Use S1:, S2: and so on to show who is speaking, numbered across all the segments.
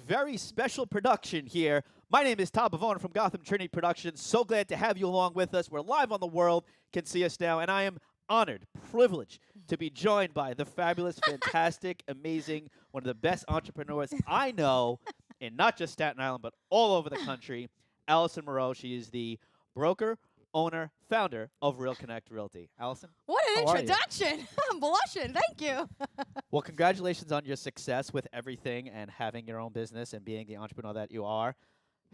S1: Very special production here. My name is Todd Bavona from Gotham Trinity Productions. So glad to have you along with us. We're live on the world, can see us now, and I am honored, privileged to be joined by the fabulous, fantastic, amazing, one of the best entrepreneurs I know in not just Staten Island, but all over the country, Allison Mireau. She is the broker, owner, founder of Real Connect Realty. Allison?
S2: What an
S1: How are you?
S2: introduction. I'm blushing. Thank you.
S1: Well, congratulations on your success with everything and having your own business and being the entrepreneur that you are.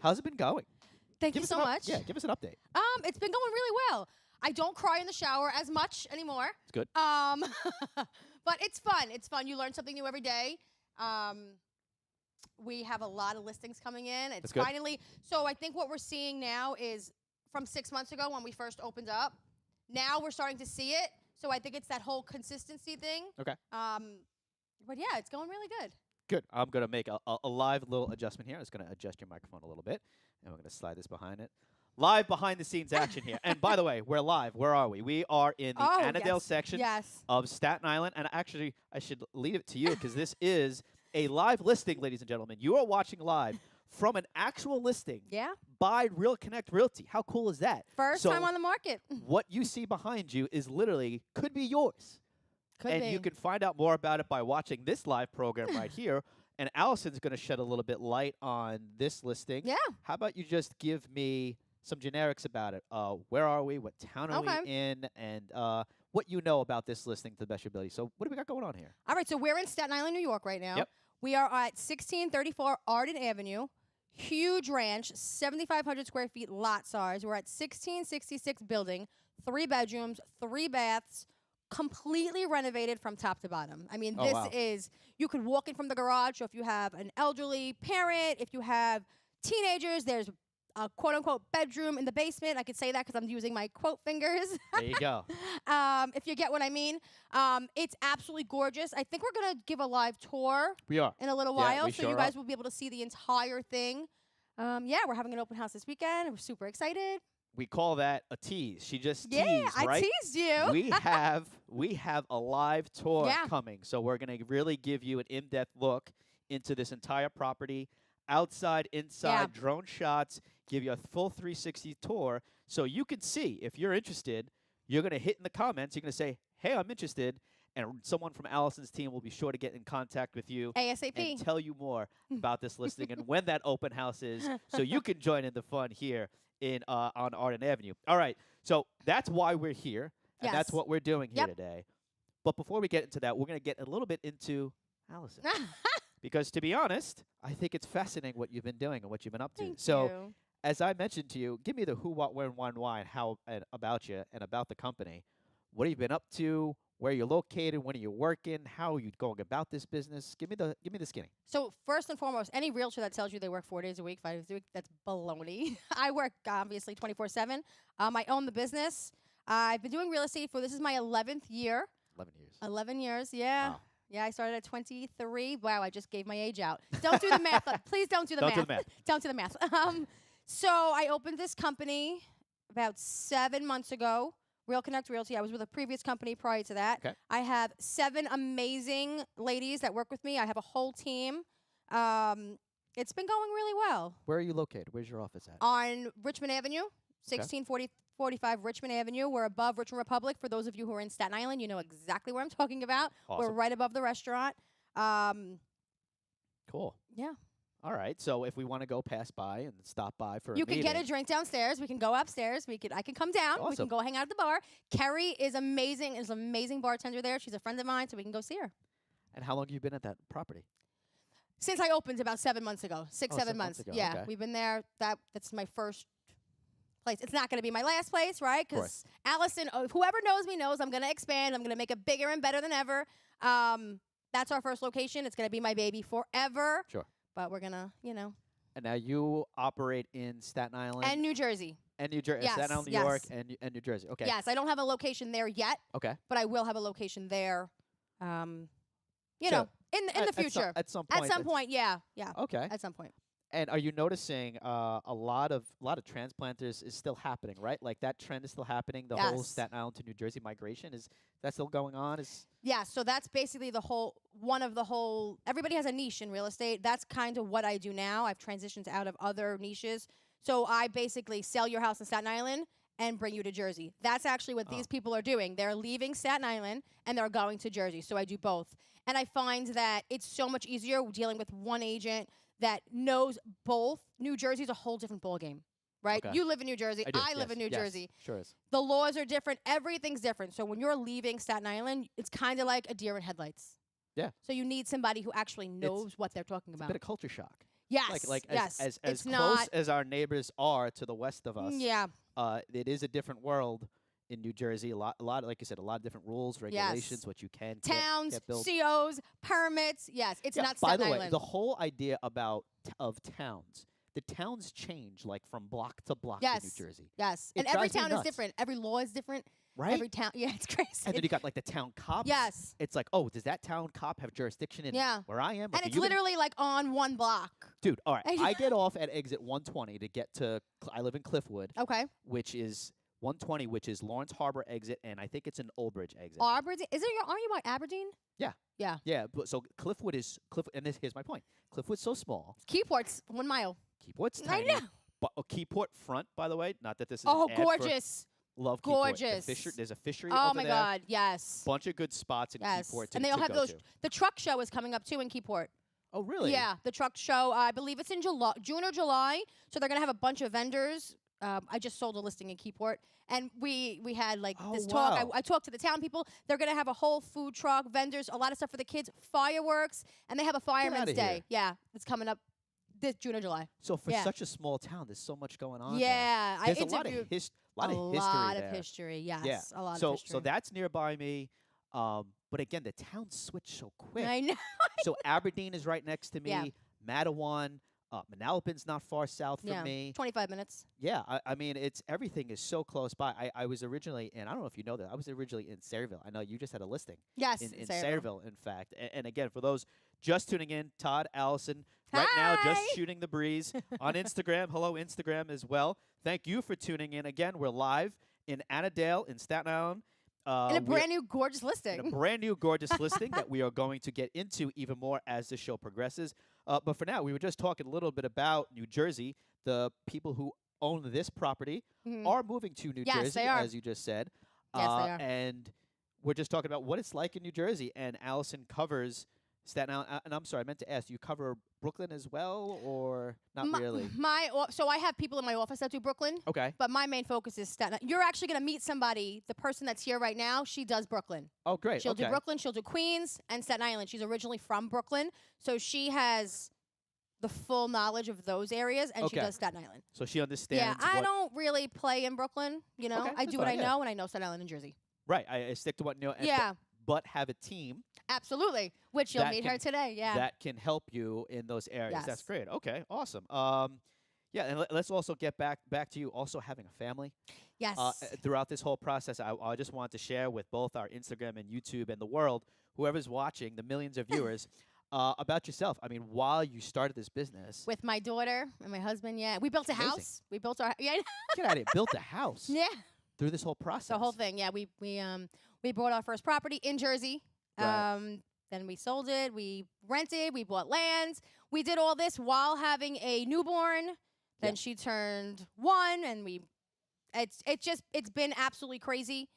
S1: How's it been going?
S2: Thank
S1: Give
S2: you
S1: us
S2: so
S1: an
S2: much.
S1: Yeah, give us an update.
S2: It's been going really well. I don't cry in the shower as much anymore.
S1: It's good.
S2: But it's fun. It's fun. You learn something new every day. We have a lot of listings coming in. It's
S1: That's good.
S2: finally, so I think what we're seeing now is from 6 months ago when we first opened up, now we're starting to see it. So I think it's that whole consistency thing.
S1: Okay.
S2: But yeah, it's going really good.
S1: Good. I'm going to make a live little adjustment here. I'm just going to adjust your microphone a little bit, and we're going to slide this behind it. Live behind-the-scenes action here. And by the way, we're live. Where are we? We are in the Annadale section of Staten Island. And actually, I should leave it to you because this is a live listing, ladies and gentlemen. You are watching live from an actual listing by Real Connect Realty. How cool is that?
S2: First time on the market.
S1: What you see behind you is literally could be yours.
S2: Could be.
S1: You can find out more about it by watching this live program right here. And Allison's going to shed a little bit light on this listing.
S2: Yeah.
S1: How about you just give me some generics about it? Where are we? What town are we in? And what you know about this listing to the best of your ability. So what do we got going on here?
S2: All right, so we're in Staten Island, New York right now.
S1: Yep.
S2: We are at 1634 Arden Avenue. Huge ranch, 7,500 square feet lot size. We're at 1666 building, 3 bedrooms, 3 baths, completely renovated from top to bottom. I mean, this is, you could walk in from the garage. So if you have an elderly parent, if you have teenagers, there's a quote-unquote bedroom in the basement. I could say that because I'm using my quote fingers.
S1: There you go.
S2: If you get what I mean. It's absolutely gorgeous. I think we're going to give a live tour
S1: We are.
S2: in a little
S1: Yeah,
S2: while,
S1: we
S2: so
S1: sure
S2: you guys
S1: are.
S2: will be able to see the entire thing. Yeah, we're having an open house this weekend. We're super excited.
S1: We call that a tease. She just
S2: Yeah,
S1: teased, right?
S2: I teased you.
S1: we have a live tour
S2: Yeah.
S1: coming. So we're going to really give you an in-depth look into this entire property, outside, inside, drone shots, give you a full 360 tour so you can see. If you're interested, you're going to hit in the comments. You're going to say, hey, I'm interested. And someone from Allison's team will be sure to get in contact with you
S2: ASAP.
S1: and tell you more about this listing and when that open house is so you can join in the fun here in on Arden Avenue. All right, so that's why we're here, and that's what we're doing here today. But before we get into that, we're going to get a little bit into Allison. Because to be honest, I think it's fascinating what you've been doing and what you've been up to.
S2: Thank
S1: So
S2: you.
S1: as I mentioned to you, give me the who, what, when, why, and how and about you and about the company. What have you been up to? Where you're located? When are you working? How are you going about this business? Give me the skinny.
S2: So first and foremost, any realtor that tells you they work 4 days a week, 5 days a week, that's baloney. I work obviously 24/7. I own the business. I've been doing real estate for, this is my 11th year.
S1: 11 years.
S2: 11 years, yeah.
S1: Wow.
S2: Yeah, I started at 23. Wow, I just gave my age out. Don't do the math. Please don't do the math.
S1: Don't do the math.
S2: Don't do the math. So I opened this company about 7 months ago, Real Connect Realty. I was with a previous company prior to that.
S1: Okay.
S2: I have 7 amazing ladies that work with me. I have a whole team. It's been going really well.
S1: Where are you located? Where's your office at?
S2: On Richmond Avenue, 1645 Richmond Avenue. We're above Richmond Republic. For those of you who are in Staten Island, you know exactly where I'm talking about.
S1: Awesome.
S2: We're right above the restaurant.
S1: Cool.
S2: Yeah.
S1: All right. So if we want to go pass by and stop by for
S2: You
S1: a
S2: can
S1: meeting,
S2: get a drink downstairs. We can go upstairs. I can come down. We
S1: Awesome.
S2: can go hang out at the bar. Kerry is amazing. Is an amazing bartender there. She's a friend of mine, so we can go see her.
S1: And how long have you been at that property?
S2: Since I opened about 7 months ago. 6, 7 months.
S1: ago.
S2: Yeah,
S1: Okay.
S2: we've been there. That's my first place. It's not going to be my last place, right? Because Allison, whoever knows me knows I'm going to expand. I'm going to make it bigger and better than ever. That's our first location. It's going to be my baby forever.
S1: Sure.
S2: But we're going to,
S1: And now you operate in Staten Island
S2: And New Jersey.
S1: and New Jersey,
S2: Yes,
S1: Staten Island, New
S2: yes.
S1: York, and New Jersey. Okay.
S2: Yes, I don't have a location there yet,
S1: Okay.
S2: but I will have a location there. You
S1: So,
S2: know, in the future.
S1: At some point.
S2: At some point, yeah.
S1: Okay.
S2: At some point.
S1: And are you noticing a lot of transplanters is still happening, right? Like that trend is still happening. The whole
S2: Yes.
S1: Staten Island to New Jersey migration is that still going on? Is
S2: Yeah, so that's basically everybody has a niche in real estate. That's kind of what I do now. I've transitioned out of other niches. So I basically sell your house in Staten Island and bring you to Jersey. That's actually what these people are doing. They're leaving Staten Island and they're going to Jersey. So I do both. And I find that it's so much easier dealing with one agent that knows both. New Jersey's a whole different ballgame, right?
S1: Okay.
S2: You live in New Jersey.
S1: I do.
S2: I live
S1: Yes,
S2: in New
S1: yes,
S2: Jersey.
S1: Sure is.
S2: The laws are different. Everything's different. So when you're leaving Staten Island, it's kind of like a deer in headlights.
S1: Yeah.
S2: So you need somebody who actually knows what they're talking
S1: It's a
S2: about.
S1: bit of culture shock.
S2: Yes.
S1: Like
S2: yes.
S1: as
S2: it's
S1: close
S2: not.
S1: as our neighbors are to the west of us.
S2: Yeah.
S1: It is a different world in New Jersey. A lot, like you said, a lot of different rules, regulations, what you can
S2: Towns,
S1: can't build.
S2: COs, permits. Yes. It's
S1: Yeah,
S2: not
S1: by
S2: Staten
S1: the way,
S2: Island.
S1: the whole idea of towns, the towns change like from block to block in New
S2: Yes.
S1: Jersey,
S2: Yes.
S1: It
S2: And every
S1: drives me
S2: town is
S1: nuts.
S2: different. Every law is different.
S1: right?
S2: Every town. Yeah, it's crazy.
S1: And then you got like the town cops.
S2: Yes.
S1: It's like, oh, does that town cop have jurisdiction in
S2: Yeah.
S1: where I am?
S2: And
S1: Okay,
S2: it's
S1: you can-
S2: literally like on one block.
S1: dude. All right,
S2: And-
S1: I get off at exit 120 to get to. I live in Cliffwood,
S2: Okay.
S1: which is 120, which is Lawrence Harbor exit, and I think it's an Old Bridge exit.
S2: Aberdeen. Aren't you by Aberdeen?
S1: Yeah.
S2: Yeah.
S1: Yeah, but so Cliffwood is and here's my point. Cliffwood's so small.
S2: Keyport's 1 mile.
S1: Keyport's
S2: I
S1: tiny.
S2: know.
S1: But Keyport front, by the way, not that this is
S2: Oh,
S1: an ad for-
S2: gorgeous.
S1: love Keyport.
S2: Gorgeous.
S1: There's a fishery
S2: Oh
S1: over
S2: my
S1: there.
S2: God. Yes.
S1: Bunch of good spots in
S2: Yes.
S1: Keyport to,
S2: And they all
S1: to
S2: have
S1: go
S2: those.
S1: to.
S2: The truck show is coming up too in Keyport.
S1: Oh, really?
S2: Yeah, the truck show. I believe it's in June or July. So they're gonna have a bunch of vendors. I just sold a listing in Keyport, and we had like
S1: Oh,
S2: this talk.
S1: wow.
S2: I talked to the town people. They're gonna have a whole food truck, vendors, a lot of stuff for the kids, fireworks, and they have a Fireman's
S1: outta
S2: Day.
S1: here.
S2: Yeah, it's coming up this June or July.
S1: So for
S2: Yeah.
S1: such a small town, there's so much going on.
S2: Yeah,
S1: there.
S2: I
S1: There's a lot of
S2: interviewed
S1: lot
S2: a
S1: of history
S2: lot
S1: there.
S2: of history. Yes,
S1: Yeah.
S2: a lot
S1: So
S2: of history.
S1: so that's nearby me. But again, the towns switch so quick.
S2: I know.
S1: So Aberdeen is right next to me.
S2: Yeah.
S1: Matawan, Manalapan's not far south from
S2: Yeah,
S1: me.
S2: 25 minutes.
S1: Yeah, I mean, everything is so close by. I was originally, and I don't know if you know that, I was originally in Sayreville. I know you just had a listing
S2: Yes,
S1: in
S2: Sayreville.
S1: Sayreville, in fact. And again, for those just tuning in, Todd, Allison, right now just
S2: Hi.
S1: shooting the breeze on Instagram. Hello, Instagram as well. Thank you for tuning in. Again, we're live in Annadale in Staten Island.
S2: In a
S1: we are-
S2: brand new gorgeous
S1: in
S2: listing.
S1: a brand new gorgeous listing that we are going to get into even more as the show progresses. But for now, we were just talking a little bit about New Jersey. The people who own this property
S2: Mhm.
S1: are moving to New
S2: Yes,
S1: Jersey,
S2: they are.
S1: as you just said.
S2: Yes, they are.
S1: And we're just talking about what it's like in New Jersey. And Allison covers Staten Island. And I'm sorry, I meant to ask, do you cover Brooklyn as well, or not really?
S2: So I have people in my office that do Brooklyn.
S1: Okay.
S2: But my main focus is Staten Island. You're actually going to meet somebody, the person that's here right now, she does Brooklyn.
S1: Oh, great.
S2: She'll
S1: okay.
S2: do Brooklyn, she'll do Queens, and Staten Island. She's originally from Brooklyn, so she has the full knowledge of those areas, and she
S1: Okay.
S2: does Staten Island.
S1: So she understands.
S2: Yeah, I
S1: what-
S2: don't really play in Brooklyn, you know.
S1: Okay,
S2: I
S1: that's
S2: do what I
S1: fine, yeah.
S2: know, and I know Staten Island and Jersey.
S1: Right. I stick to what you know. and-
S2: Yeah,
S1: But have a team
S2: absolutely, which you'll
S1: That
S2: meet her today, yeah.
S1: that can help you in those areas. That's
S2: Yes.
S1: great. Okay, awesome. Yeah, and let's also get back to you also having a family.
S2: Yes.
S1: Throughout this whole process, I just wanted to share with both our Instagram and YouTube and the world, whoever's watching, the millions of viewers, about yourself. I mean, while you started this business,
S2: With my daughter and my husband, yeah. We built a
S1: Amazing.
S2: house. We built our, yeah.
S1: get out of here, built a house
S2: Yeah.
S1: through this whole process.
S2: The whole thing, yeah. We bought our first property in Jersey.
S1: Right.
S2: Then we sold it. We rented. We bought land. We did all this while having a newborn. Then
S1: Yeah.
S2: she turned 1, and it's been absolutely crazy.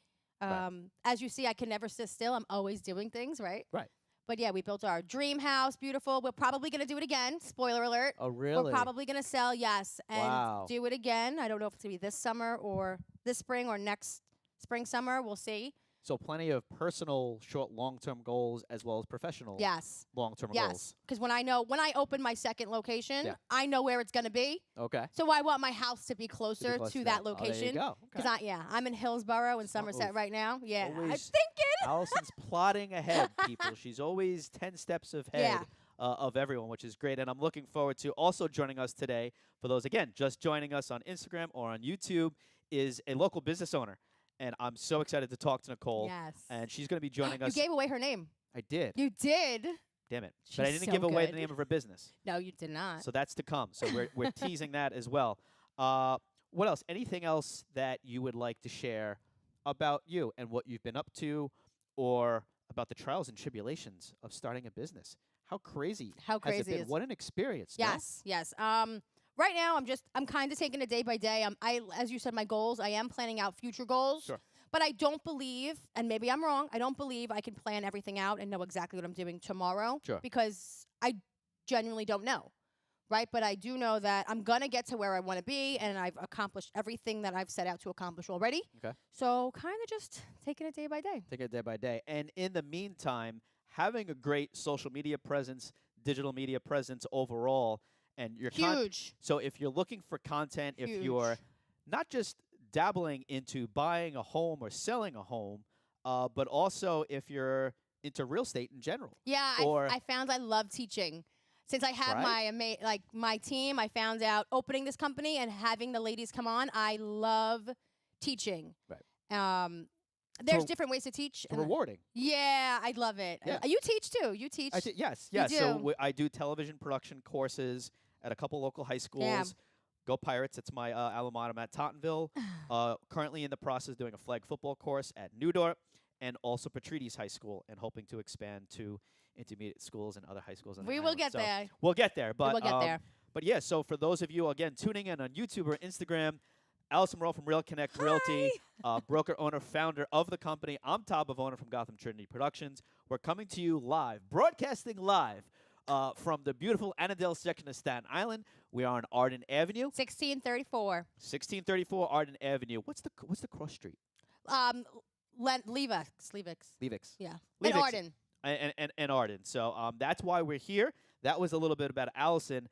S1: Right.
S2: As you see, I can never sit still. I'm always doing things, right?
S1: Right.
S2: But yeah, we built our dream house, beautiful. We're probably gonna do it again. Spoiler alert.
S1: Oh, really?
S2: We're probably gonna sell, yes, and
S1: Wow.
S2: do it again. I don't know if it's gonna be this summer or this spring or next spring, summer. We'll see.
S1: So plenty of personal, short, long-term goals as well as professional,
S2: Yes,
S1: long-term
S2: yes.
S1: goals.
S2: Because when I open my second location,
S1: Yeah.
S2: I know where it's gonna be.
S1: Okay.
S2: So I want my house to be closer
S1: close
S2: to that
S1: Oh, there
S2: location.
S1: you go.
S2: Because
S1: Okay.
S2: I'm in Hillsborough in
S1: Smart
S2: Somerset
S1: move.
S2: right now. Yeah, I'm
S1: Always
S2: thinking.
S1: Allison's plotting ahead, people. She's always 10 steps ahead
S2: Yeah.
S1: of everyone, which is great. And I'm looking forward to also joining us today. For those, again, just joining us on Instagram or on YouTube, is a local business owner. And I'm so excited to talk to Nicole.
S2: Yes.
S1: And she's going to be joining
S2: You
S1: us.
S2: gave away her name.
S1: I did.
S2: You did.
S1: Damn it. But I
S2: She's
S1: didn't
S2: so
S1: give away the
S2: good.
S1: name of her business.
S2: No, you did not.
S1: So that's to come. So we're teasing that as well. What else? Anything else that you would like to share about you and what you've been up to, or about the trials and tribulations of starting a business? How crazy
S2: How
S1: has it
S2: crazy
S1: been?
S2: is
S1: What an experience. no?
S2: Yes, yes. Right now I'm kind of taking it day by day. As you said, my goals. I am planning out future goals.
S1: Sure.
S2: But I don't believe, and maybe I'm wrong. I don't believe I can plan everything out and know exactly what I'm doing tomorrow.
S1: Sure.
S2: Because I genuinely don't know, right? But I do know that I'm gonna get to where I want to be, and I've accomplished everything that I've set out to accomplish already.
S1: Okay.
S2: So kind of just taking it day by day.
S1: Take it day by day. And in the meantime, having a great social media presence, digital media presence overall, and your
S2: Huge.
S1: So if you're looking for content, if you're
S2: Huge.
S1: not just dabbling into buying a home or selling a home, but also if you're into real estate in general.
S2: Yeah,
S1: Or-
S2: I found I love teaching. Since I have
S1: Right.
S2: my team, I found out opening this company and having the ladies come on, I love teaching.
S1: Right.
S2: There's
S1: So-
S2: different ways to teach. and
S1: Rewarding.
S2: yeah, I love it.
S1: Yeah.
S2: You teach too. You teach.
S1: Yes,
S2: You
S1: yes. So
S2: do.
S1: I do television production courses at a couple local high schools.
S2: Yeah.
S1: Go Pirates! It's my alma mater. I'm at Tottenville. Currently in the process of doing a flag football course at Newdort and also Patrides High School, and hoping to expand to intermediate schools and other high schools. On the
S2: We will
S1: island.
S2: get
S1: So
S2: there.
S1: We'll get there. But
S2: We will get there.
S1: But yeah. So for those of you again tuning in on YouTube or Instagram, Allison Mireau from Real Connect Realty, broker, owner, founder of the company. I'm Todd Bavona from Gotham Trinity Productions. We're coming to you live, broadcasting live from the beautiful Annadale section of Staten Island. We are on Arden Avenue,
S2: 1634.
S1: 1634 Arden Avenue. What's the cross street?
S2: Leavix.
S1: Leavix.
S2: Yeah.
S1: Leavix.
S2: And Arden.
S1: And Arden. So that's why we're here. That was a little bit about Allison.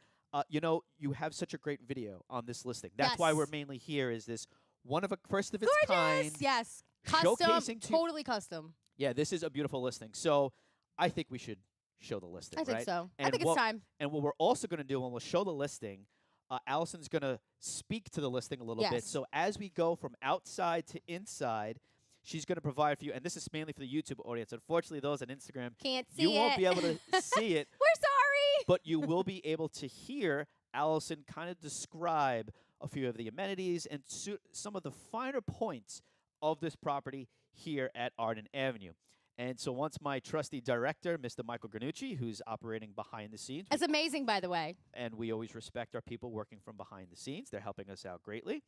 S1: You have such a great video on this listing. That's why
S2: Yes.
S1: we're mainly here. Is this one of a first of its
S2: Gorgeous.
S1: kind?
S2: Yes. Custom.
S1: Showcasing to-
S2: Totally custom.
S1: Yeah, this is a beautiful listing. So I think we should show the listing.
S2: I think
S1: right?
S2: so. I
S1: And
S2: think
S1: what-
S2: it's time.
S1: And what we're also going to do when we'll show the listing, Allison's going to speak to the listing a little bit.
S2: Yes.
S1: So as we go from outside to inside, she's going to provide for you. And this is mainly for the YouTube audience. Unfortunately, those on Instagram,
S2: Can't see
S1: you
S2: it.
S1: won't be able to see it,
S2: We're sorry.
S1: but you will be able to hear Allison kind of describe a few of the amenities and some of the finer points of this property here at Arden Avenue. And so once my trusty director, Mr. Michael Granucci, who's operating behind the scenes,
S2: It's amazing, by the way.
S1: and we always respect our people working from behind the scenes. They're helping us out greatly.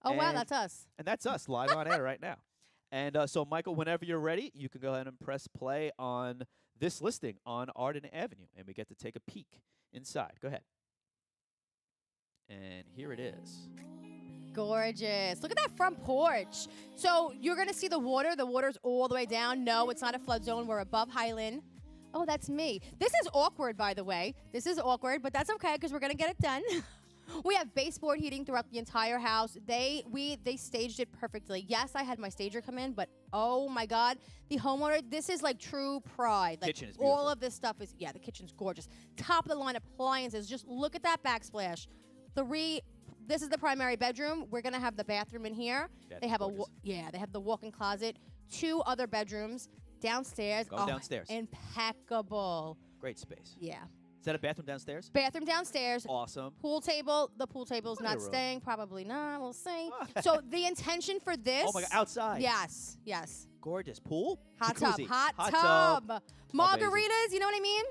S2: Oh, wow,
S1: And-
S2: that's us.
S1: And that's us live on air right now. And so, Michael, whenever you're ready, you can go ahead and press play on this listing on Arden Avenue, and we get to take a peek inside. Go ahead. And here it is.
S2: Gorgeous. Look at that front porch. So you're going to see the water. The water's all the way down. No, it's not a flood zone. We're above Highland. Oh, that's me. This is awkward, by the way. This is awkward, but that's okay because we're going to get it done. We have baseboard heating throughout the entire house. They staged it perfectly. Yes, I had my stager come in, but oh my God, the homeowner, this is like true pride. Like
S1: Kitchen is
S2: all
S1: beautiful.
S2: of this stuff is, yeah, the kitchen's gorgeous. Top of the line appliances. Just look at that backsplash. This is the primary bedroom. We're gonna have the bathroom in here.
S1: Yeah,
S2: They have
S1: gorgeous.
S2: they have the walk-in closet. 2 other bedrooms downstairs.
S1: Go downstairs.
S2: Impeccable.
S1: Great space.
S2: Yeah.
S1: Is that a bathroom downstairs?
S2: Bathroom downstairs.
S1: Awesome.
S2: Pool table. The pool table's
S1: Plenty
S2: not
S1: of room.
S2: staying. Probably not. We'll see. So the intention for this.
S1: Oh my God, outside.
S2: Yes. Yes.
S1: Gorgeous. Pool?
S2: Hot
S1: Jacuzzi.
S2: tub. Hot
S1: tub.
S2: tub. Margaritas. You know what I mean?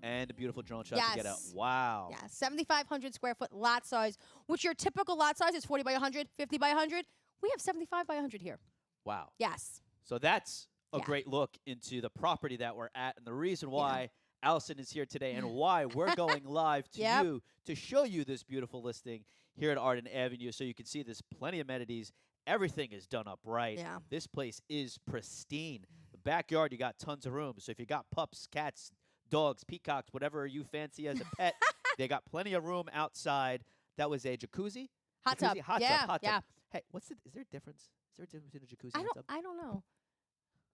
S1: And a beautiful drone shot to get out.
S2: Yes.
S1: Wow.
S2: Yeah, 7,500 square foot lot size, which your typical lot size is 40 by 100, 50 by 100. We have 75 by 100 here.
S1: Wow.
S2: Yes.
S1: So that's a
S2: Yeah.
S1: great look into the property that we're at, and the reason why Allison is here today and why we're going live to
S2: Yep.
S1: you to show you this beautiful listing here at Arden Avenue, so you can see there's plenty of amenities. Everything is done up right.
S2: Yeah.
S1: This place is pristine. The backyard, you got tons of room. So if you got pups, cats, dogs, peacocks, whatever you fancy as a pet, they got plenty of room outside. That was a jacuzzi.
S2: Hot
S1: Jacuzzi?
S2: tub.
S1: Hot
S2: yeah.
S1: tub. Hot
S2: yeah.
S1: tub. Hey, is there a difference? Is there a difference between a jacuzzi and a tub?
S2: I don't know.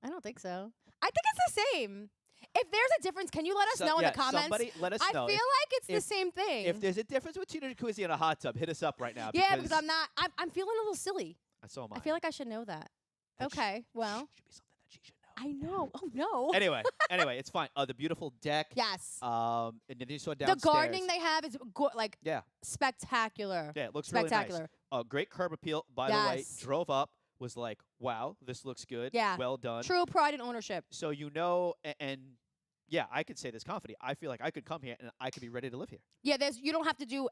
S2: I don't think so. I think it's the same. If there's a difference, can you let us know in the comments?
S1: Somebody let us
S2: I
S1: know.
S2: feel like it's the
S1: if-
S2: same thing.
S1: If there's a difference between a jacuzzi and a hot tub, hit us up right now.
S2: yeah, because I'm feeling a little silly.
S1: So am
S2: I feel like I should know that.
S1: That sh-
S2: Okay, well.
S1: should be something that she should know.
S2: I know. Oh no.
S1: Anyway, it's fine. The beautiful deck.
S2: Yes.
S1: And then you saw
S2: The
S1: downstairs.
S2: gardening they have is like
S1: Yeah.
S2: spectacular.
S1: Yeah, it looks really nice.
S2: Spectacular.
S1: Great curb appeal, by the way.
S2: Yes.
S1: Drove up, was like, wow, this looks good.
S2: Yeah.
S1: Well done.
S2: True pride and ownership.
S1: So and yeah, I could say this confidently. I feel like I could come here and I could be ready to live here.
S2: Yeah, you don't have to do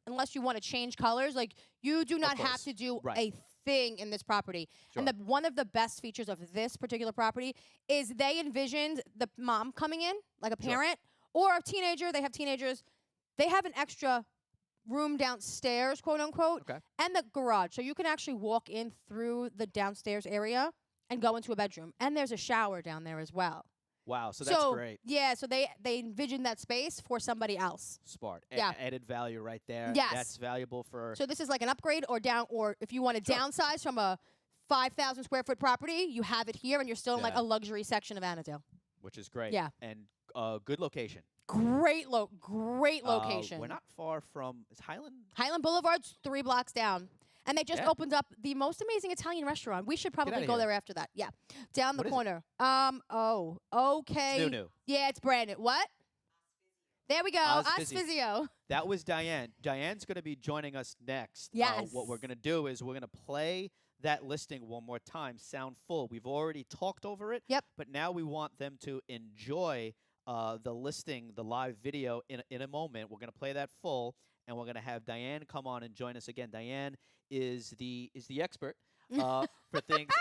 S2: unless you want to change colors. Like you do not have
S1: course.
S2: to do
S1: Right.
S2: a thing in this property.
S1: Sure.
S2: And one of the best features of this particular property is they envisioned the mom coming in, like a
S1: Sure.
S2: parent or a teenager. They have teenagers. They have an extra room downstairs, quote unquote,
S1: Okay.
S2: and the garage. So you can actually walk in through the downstairs area and go into a bedroom. And there's a shower down there as well.
S1: Wow, so that's great.
S2: Yeah, so they envisioned that space for somebody else.
S1: Smart.
S2: Yeah.
S1: Added value right there.
S2: Yes.
S1: That's valuable for.
S2: So this is like an upgrade or if you want to
S1: Sure.
S2: downsize from a 5,000 square foot property, you have it here and you're still in like
S1: Yeah.
S2: a luxury section of Annadale.
S1: Which is great.
S2: Yeah.
S1: And good location.
S2: Great location.
S1: We're not far from. Is Highland?
S2: Highland Boulevard's 3 blocks down. And they just
S1: Yeah.
S2: opened up the most amazing Italian restaurant. We should probably
S1: outta
S2: go
S1: here.
S2: there after that. Yeah. Down the
S1: What is it?
S2: corner. Okay.
S1: It's new.
S2: Yeah, it's brand new. What? There we go.
S1: Osfizzy.
S2: Osfizio.
S1: That was Diane. Diane's going to be joining us next.
S2: Yes.
S1: What we're going to do is we're going to play that listing one more time, sound full. We've already talked over it.
S2: Yep.
S1: But now we want them to enjoy the listing, the live video in a moment. We're going to play that full, and we're going to have Diane come on and join us again. Diane is the expert for things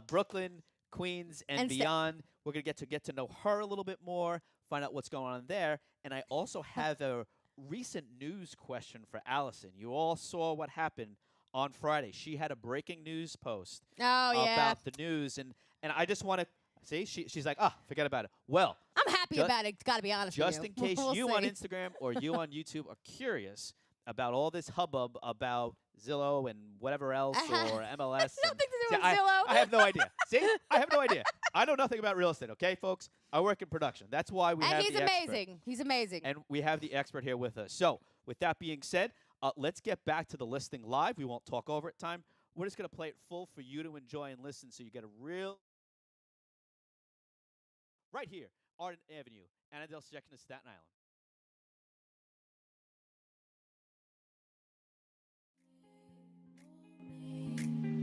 S1: Brooklyn, Queens, and beyond. We're going to get to know her a little bit more, find out what's going on there. And I also have a recent news question for Allison. You all saw what happened on Friday. She had a breaking news post about the news, and I just want to see. She's like, forget about it. Well,
S2: I'm happy about it. Got to be honest with you.
S1: just in case
S2: We'll
S1: you
S2: see.
S1: on Instagram or you on YouTube are curious about all this hubbub about Zillow and whatever else or MLS.
S2: Nothing to do
S1: See,
S2: with Zillow.
S1: I have no idea. See, I have no idea. I know nothing about real estate. Okay, folks. I work in production. That's why we have
S2: And he's
S1: the expert.
S2: amazing. He's amazing.
S1: And we have the expert here with us. So, with that being said, let's get back to the listing live. We won't talk over it time. We're just going to play it full for you to enjoy and listen so you get a real... Right here, Arden Avenue, Annadale section of Staten Island.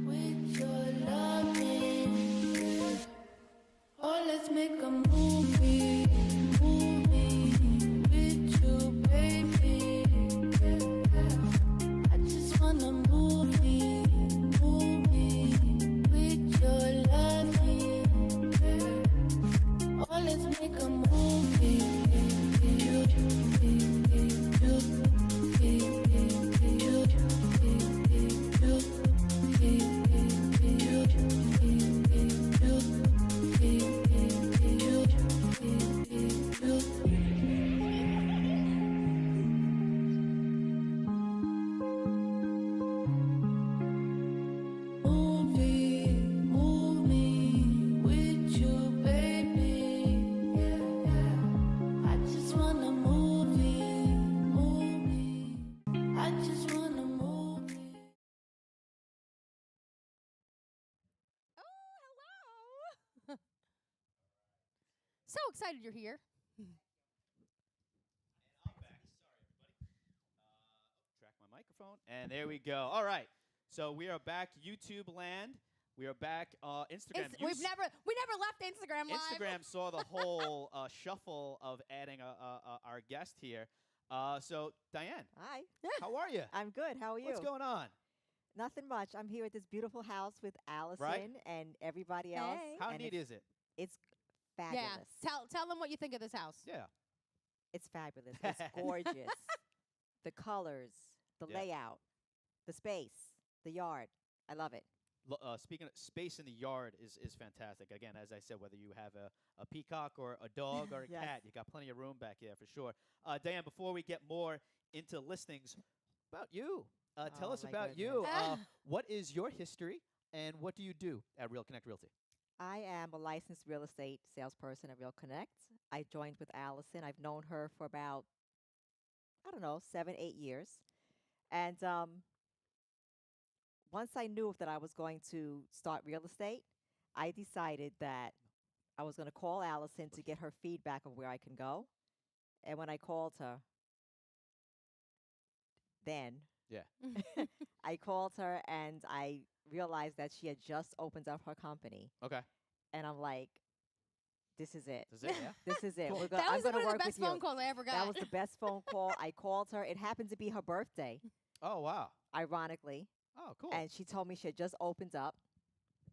S3: With your loving, oh, let's make a movie with you, baby. I just wanna movie with your loving. Oh, let's make a movie. Move me with you, baby. I just wanna move me. I just wanna move me.
S2: Oh, hello. So excited you're here.
S1: I'm back. Sorry, everybody. Track my microphone. And there we go. All right. So we are back YouTube land. We are back Instagram.
S2: We never left Instagram live.
S1: Instagram saw the whole shuffle of adding our guest here. So Diane,
S4: Hi,
S1: how are you?
S4: I'm good. How are you?
S1: What's going on?
S4: Nothing much. I'm here at this beautiful house with Allison and everybody else.
S2: Hey.
S1: How
S4: and
S1: neat is it?
S4: it's fabulous.
S2: Yeah. Tell them what you think of this house.
S1: Yeah.
S4: It's fabulous. It's gorgeous. The colors, the
S1: Yeah.
S4: layout, the space, the yard. I love it.
S1: Speaking of space in the yard is fantastic. Again, as I said, whether you have a peacock or a dog or a
S4: Yes.
S1: cat, you got plenty of room back there for sure. Diane, before we get more into listings, about you. Tell
S4: Oh,
S1: us
S4: my
S1: about you.
S4: goodness.
S1: What is your history and what do you do at Real Connect Realty?
S4: I am a licensed real estate salesperson at Real Connect. I joined with Allison. I've known her for about, 7, 8 years. And once I knew that I was going to start real estate, I decided that I was going to call Allison to get her feedback of where I can go. And when I called her, then
S1: Yeah.
S4: I called her and I realized that she had just opened up her company.
S1: Okay.
S4: And I'm like, this is it.
S1: That's it. Yeah.
S4: This is it.
S1: Cool.
S2: That
S4: I'm
S2: was
S4: going
S2: one
S4: to
S2: of
S4: work
S2: the best
S4: with
S2: phone
S4: you.
S2: calls I ever got.
S4: That was the best phone call. I called her. It happened to be her birthday,
S1: Oh wow.
S4: ironically.
S1: Oh cool.
S4: And she told me she had just opened up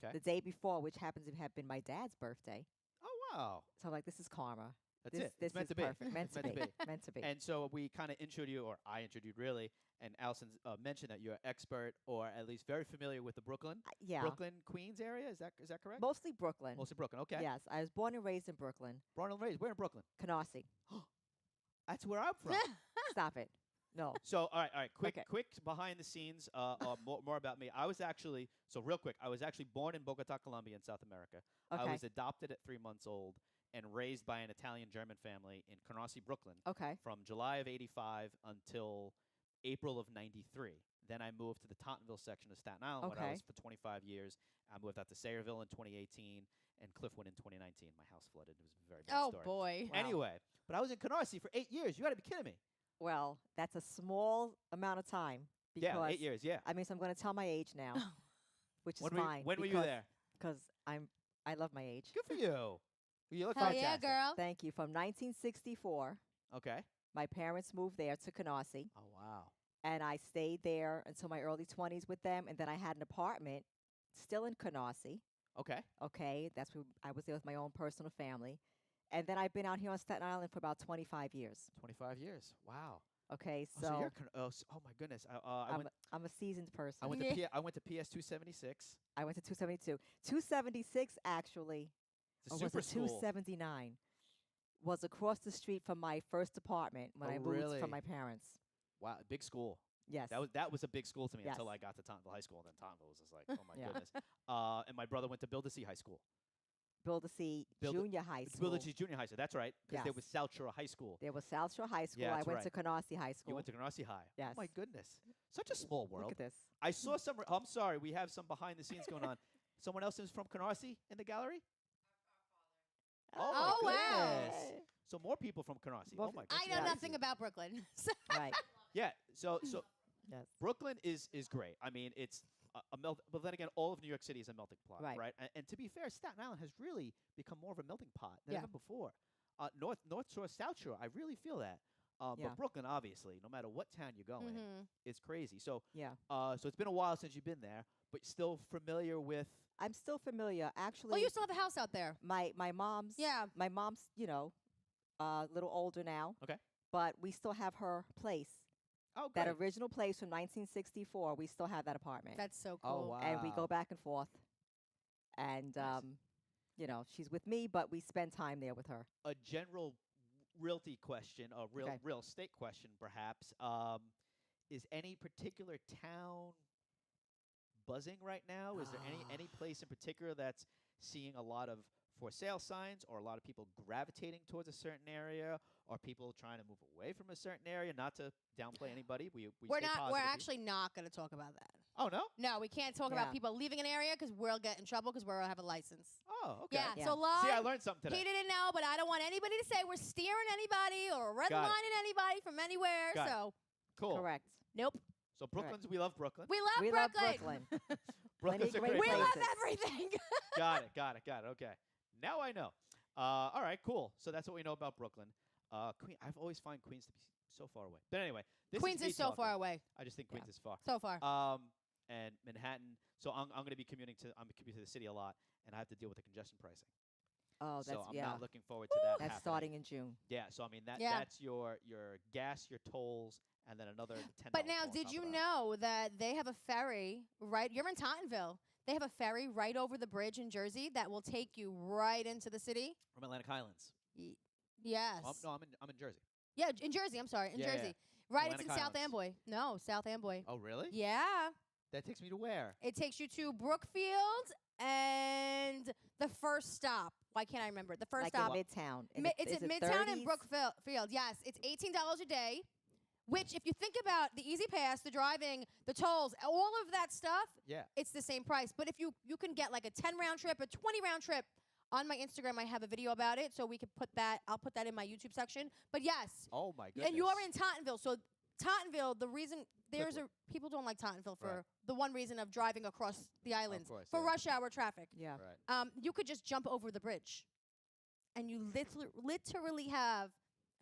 S1: Okay.
S4: the day before, which happens to have been my dad's birthday.
S1: Oh wow.
S4: So I'm like, this is karma.
S1: That's
S4: this
S1: it.
S4: This
S1: It's meant
S4: is
S1: to be.
S4: perfect. Meant
S1: It's
S4: to
S1: meant
S4: be.
S1: to be.
S4: Meant to be.
S1: And so we kind of introed you, or I introed you really, and Allison mentioned that you're an expert, or at least very familiar with the Brooklyn,
S4: Yeah.
S1: Brooklyn, Queens area. Is that correct?
S4: Mostly Brooklyn.
S1: Mostly Brooklyn. Okay.
S4: Yes. I was born and raised in Brooklyn.
S1: Born and raised. Where in Brooklyn?
S4: Canarsie.
S1: That's where I'm from.
S4: Stop it. No.
S1: So all right. Quick
S4: Okay.
S1: behind the scenes. More about me. I was actually real quick. I was actually born in Bogota, Colombia, in South America.
S4: Okay.
S1: I was adopted at 3 months old and raised by an Italian-German family in Canarsie, Brooklyn,
S4: Okay.
S1: from July of '85 until April of '93. Then I moved to the Tottenville section of Staten Island where I
S4: Okay.
S1: was for 25 years. I moved out to Sayreville in 2018 and Cliffwood in 2019. My house flooded. It was a very bad
S2: Oh
S1: story.
S2: boy.
S4: Wow.
S1: Anyway, but I was in Canarsie for 8 years. You got to be kidding me.
S4: Well, that's a small amount of time. Because,
S1: Yeah, 8 years. Yeah.
S4: I mean, so I'm going to tell my age now, which is
S1: When
S4: fine.
S1: were you
S4: because-
S1: there?
S4: Because I love my age.
S1: Good for you. You look
S2: Hell
S1: fantastic.
S2: yeah, girl.
S4: Thank you. From 1964,
S1: Okay.
S4: my parents moved there to Canarsie,
S1: Oh wow.
S4: and I stayed there until my early 20s with them. And then I had an apartment still in Canarsie.
S1: Okay.
S4: Okay, that's where I was there with my own personal family. And then I've been out here on Staten Island for about 25 years.
S1: 25 years. Wow.
S4: Okay,
S1: Oh, so you're
S4: so
S1: oh my goodness. I went
S4: I'm a seasoned person.
S1: I went
S2: Yeah.
S1: to I went to PS 276.
S4: I went to 272. 276 actually,
S1: It's a
S4: or
S1: super
S4: was it
S1: school.
S4: 279? Was across the street from my first apartment when
S1: Oh,
S4: I moved
S1: really?
S4: from my parents.
S1: Wow, big school.
S4: Yes.
S1: That was a big school to me until
S4: Yes.
S1: I got to Tottenville High School, and then Tottenville was just like, oh my
S4: Yeah.
S1: goodness. And my brother went to Bill High School.
S4: Build-A-See Junior High School.
S1: Bill Junior High School. That's right, because there
S4: Yes.
S1: was South Shore High School.
S4: There was South Shore High School.
S1: Yeah,
S4: I
S1: that's
S4: went
S1: right.
S4: to Canarsie High School.
S1: You went to Canarsie High.
S4: Yes.
S1: Oh my goodness. Such a small world.
S4: Look at this.
S1: I saw some. I'm sorry, we have some behind the scenes going on. Someone else is from Canarsie in the gallery. Oh, my
S2: Oh, wow.
S1: goodness. So more people from Canarsie.
S4: More
S1: Oh my
S2: I
S1: goodness.
S2: know
S4: Yes.
S2: nothing about Brooklyn.
S4: Right.
S1: Yeah. So
S4: Yes.
S1: Brooklyn is great. I mean, it's a melt. But then again, all of New York City is a melting pot,
S4: Right.
S1: right? And to be fair, Staten Island has really become more of a melting pot than
S2: Yeah.
S1: ever before. North Shore, South Shore, I really feel that.
S4: Yeah.
S1: But Brooklyn, obviously, no matter what town you go in,
S2: Mhm.
S1: it's crazy. So
S4: Yeah.
S1: so it's been a while since you've been there, but still familiar with.
S4: I'm still familiar. Actually,
S2: Oh, you still have a house out there?
S4: my mom's
S2: Yeah.
S4: my mom's, a little older now.
S1: Okay.
S4: But we still have her place.
S1: Oh,
S4: That
S1: great.
S4: original place from 1964. We still have that apartment.
S2: That's so
S1: Oh,
S2: cool.
S1: wow.
S4: And we go back and forth. And
S1: Nice.
S4: she's with me, but we spend time there with her.
S1: A general realty question, a
S4: Okay.
S1: real estate question, perhaps. Is any particular town buzzing right now? Is there any place in particular that's seeing a lot of for sale signs, or a lot of people gravitating towards a certain area, or people trying to move away from a certain area? Not to downplay anybody. We
S2: We're
S1: stay
S2: not.
S1: positive
S2: We're
S1: here.
S2: actually not going to talk about that.
S1: Oh no.
S2: No, we can't talk
S4: Yeah.
S2: about people leaving an area because we'll get in trouble because we'll have a license.
S1: Oh, okay.
S2: Yeah.
S4: Yeah.
S2: So live.
S1: See, I learned something today.
S2: He didn't know, but I don't want anybody to say we're steering anybody or
S1: Got it.
S2: redlining anybody from anywhere.
S1: Got it.
S2: So
S1: Cool.
S4: Correct.
S2: nope.
S1: So Brooklyn's, we love Brooklyn.
S2: We love
S4: We
S2: Brooklyn.
S4: love Brooklyn.
S1: Brooklyn's a
S4: great
S1: great
S2: We
S1: place.
S2: love
S4: places.
S2: everything.
S1: Got it. Okay. Now I know. All right, cool. So that's what we know about Brooklyn. I've always find Queens to be so far away. But anyway, this
S2: Queens
S1: me
S2: is so far
S1: talking.
S2: away.
S1: I just think
S4: Yeah.
S1: Queens is far.
S2: So far.
S1: And Manhattan. So I'm going to be commuting to the city a lot, and I have to deal with the congestion pricing.
S4: Oh,
S1: So
S4: that's
S1: I'm
S4: yeah.
S1: not looking forward to that.
S4: That's
S1: happening.
S4: starting in June.
S1: Yeah. So I mean
S2: Yeah.
S1: that's your gas, your tolls, and then another $10.
S2: But now,
S1: toll on
S2: did
S1: top
S2: you
S1: of that.
S2: know that they have a ferry right? You're in Tottenville. They have a ferry right over the bridge in Jersey that will take you right into the city.
S1: From Atlantic Highlands?
S2: Yes.
S1: No, I'm in Jersey.
S2: Yeah, in Jersey. I'm sorry, in
S1: Yeah, yeah.
S2: Jersey. Right,
S1: Atlantic
S2: it's in South
S1: Highlands.
S2: Amboy. No, South Amboy.
S1: Oh really?
S2: Yeah.
S1: That takes me to where?
S2: It takes you to Brookfield and the first stop. Why can't I remember it? The first
S4: Like
S2: stop.
S4: in Midtown.
S2: It's
S4: is
S2: in
S4: it
S2: Midtown and
S4: 30s?
S2: Brookfield. Yes, it's $18 a day. Which, if you think about the Easy Pass, the driving, the tolls, all of that stuff,
S1: Yeah.
S2: it's the same price. But if you can get like a 10 round trip, a 20 round trip On my Instagram, I have a video about it, so we could put that. I'll put that in my YouTube section. But yes,
S1: Oh my goodness.
S2: and you're in Tottenville, so Tottenville. The reason people don't like Tottenville for
S1: Right.
S2: the one reason of driving across the islands
S1: course,
S2: for
S1: yeah.
S2: rush hour traffic.
S4: Yeah.
S1: Right.
S2: You could just jump over the bridge, and you literally have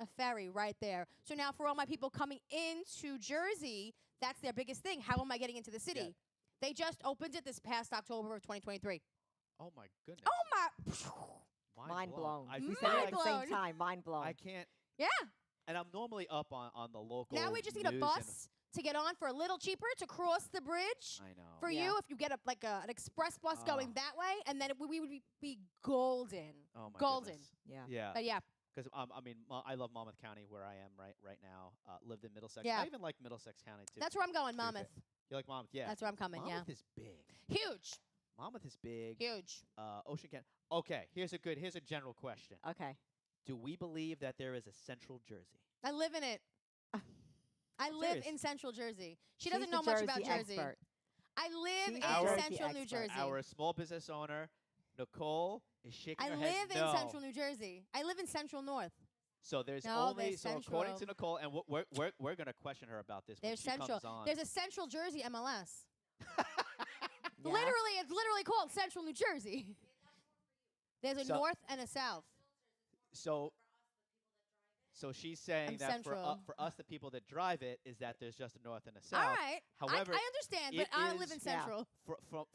S2: a ferry right there. So now, for all my people coming into Jersey, that's their biggest thing. How am I getting into the city?
S1: Yeah.
S2: They just opened it this past October of 2023.
S1: Oh my goodness.
S2: Oh my!
S4: Mind blown.
S1: I
S4: We
S1: feel
S4: said it
S2: Mind
S4: at the same
S2: blown.
S4: time. Mind blown.
S1: I can't.
S2: Yeah.
S1: And I'm normally up on the local.
S2: Now we just need a
S1: news
S2: bus to get on for a little cheaper to cross the bridge.
S1: I know.
S2: For
S4: Yeah.
S2: you, if you get an express bus going that way, and then we would be golden.
S1: Oh my
S2: golden.
S1: goodness.
S4: Yeah.
S1: Yeah.
S2: But yeah,
S1: Because I mean, I love Monmouth County, where I am right now. Lived in Middlesex.
S2: Yeah.
S1: I even like Middlesex County too.
S2: that's where I'm going,
S1: to be fair.
S2: Monmouth.
S1: You like Monmouth? Yeah.
S2: That's where I'm coming.
S1: Monmouth is big.
S2: Yeah, huge,
S1: Monmouth is big.
S2: huge.
S1: Ocean County. Okay. Here's a general question.
S4: Okay.
S1: Do we believe that there is a Central Jersey?
S2: I live in it. I live
S1: Serious.
S2: in Central Jersey. She
S4: She's
S2: doesn't
S4: the
S2: know much about
S4: Jersey
S2: Jersey.
S4: expert.
S2: I live
S4: She's
S2: in
S1: the Jersey
S2: Central New
S4: expert.
S2: Jersey.
S1: Our small business owner, Nicole, is shaking
S2: I
S1: her
S2: live
S1: head
S2: in
S1: no.
S2: Central New Jersey. I live in Central North.
S1: So there's
S2: No,
S1: only
S2: there's
S1: so according to
S2: Central.
S1: Nicole, and we're gonna question her about this
S2: There's
S1: when she
S2: Central.
S1: comes on.
S2: There's a Central Jersey MLS.
S4: Yeah.
S2: Literally, it's literally called Central New Jersey. There's a
S1: So-
S2: north and a south.
S1: So she's saying
S2: I'm
S1: that
S2: Central.
S1: for us, the people that drive it, is that there's just a north and a
S2: All
S1: south.
S2: right.
S1: However,
S2: I understand,
S1: it
S2: but I live in
S1: is-
S4: Yeah.
S2: Central.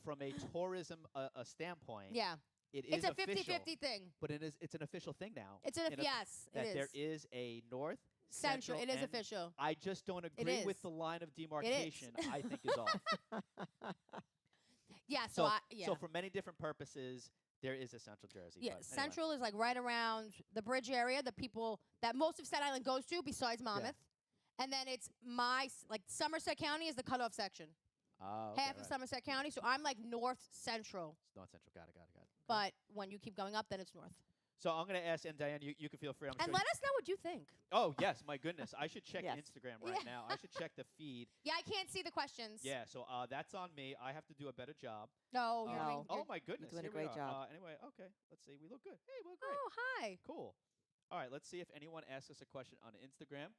S1: from a tourism standpoint,
S2: Yeah.
S1: it is
S2: It's a
S1: official.
S2: 50-50 thing.
S1: But it's an official thing now.
S2: It's an
S1: in a-
S2: yes,
S1: that
S2: it
S1: there
S2: is.
S1: is a north,
S2: Central. It is
S1: and
S2: official.
S1: I just don't agree with
S2: is.
S1: the line of demarcation. I think is off.
S2: Yeah,
S1: So
S2: yeah.
S1: so for many different purposes, there is a Central Jersey.
S2: Yeah,
S1: but anyway.
S2: Central is like right around the bridge area, the people that most of Staten Island goes to besides Monmouth. And then it's like Somerset County is the cutoff section.
S1: Oh, okay,
S2: Half of
S1: right.
S2: Somerset County, so I'm like north central.
S1: It's North Central. Got it. Okay.
S2: But when you keep going up, then it's north.
S1: So I'm going to ask, and Diane, you can feel free. I'm
S2: And
S1: sure
S2: let us know what you think.
S1: Oh, yes, my goodness. I should check
S4: Yes.
S1: Instagram right now. I should check the feed.
S2: Yeah, I can't see the questions.
S1: Yeah, so that's on me. I have to do a better job.
S2: No, you're
S4: No.
S2: doing.
S1: Oh, my goodness.
S4: doing a
S1: Here we
S4: great
S1: are.
S4: job.
S1: Anyway, okay. Let's see. We look good. Hey, we look great.
S2: Oh, hi.
S1: Cool. All right, let's see if anyone asks us a question on Instagram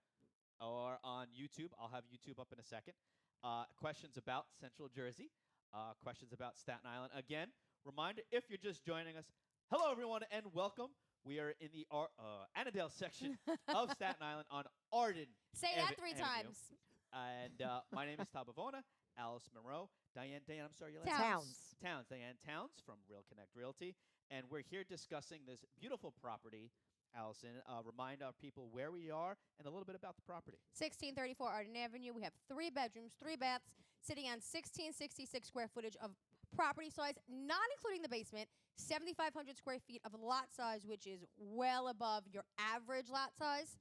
S1: or on YouTube. I'll have YouTube up in a second. Questions about Central Jersey. Questions about Staten Island. Again, reminder, if you're just joining us, hello, everyone, and welcome. We are in the Annadale section of Staten Island on Arden
S2: Say that 3
S1: Avenue.
S2: times.
S1: And my name is Todd Bavona, Allison Mireau, Diane, I'm sorry, your last
S2: Towns.
S4: Towns.
S1: Diane Towns from Real Connect Realty. And we're here discussing this beautiful property, Allison. Remind our people where we are and a little bit about the property.
S2: 1634 Arden Avenue. We have 3 bedrooms, 3 baths, sitting on 1666 square footage of property size, not including the basement. 7,500 square feet of lot size, which is well above your average lot size.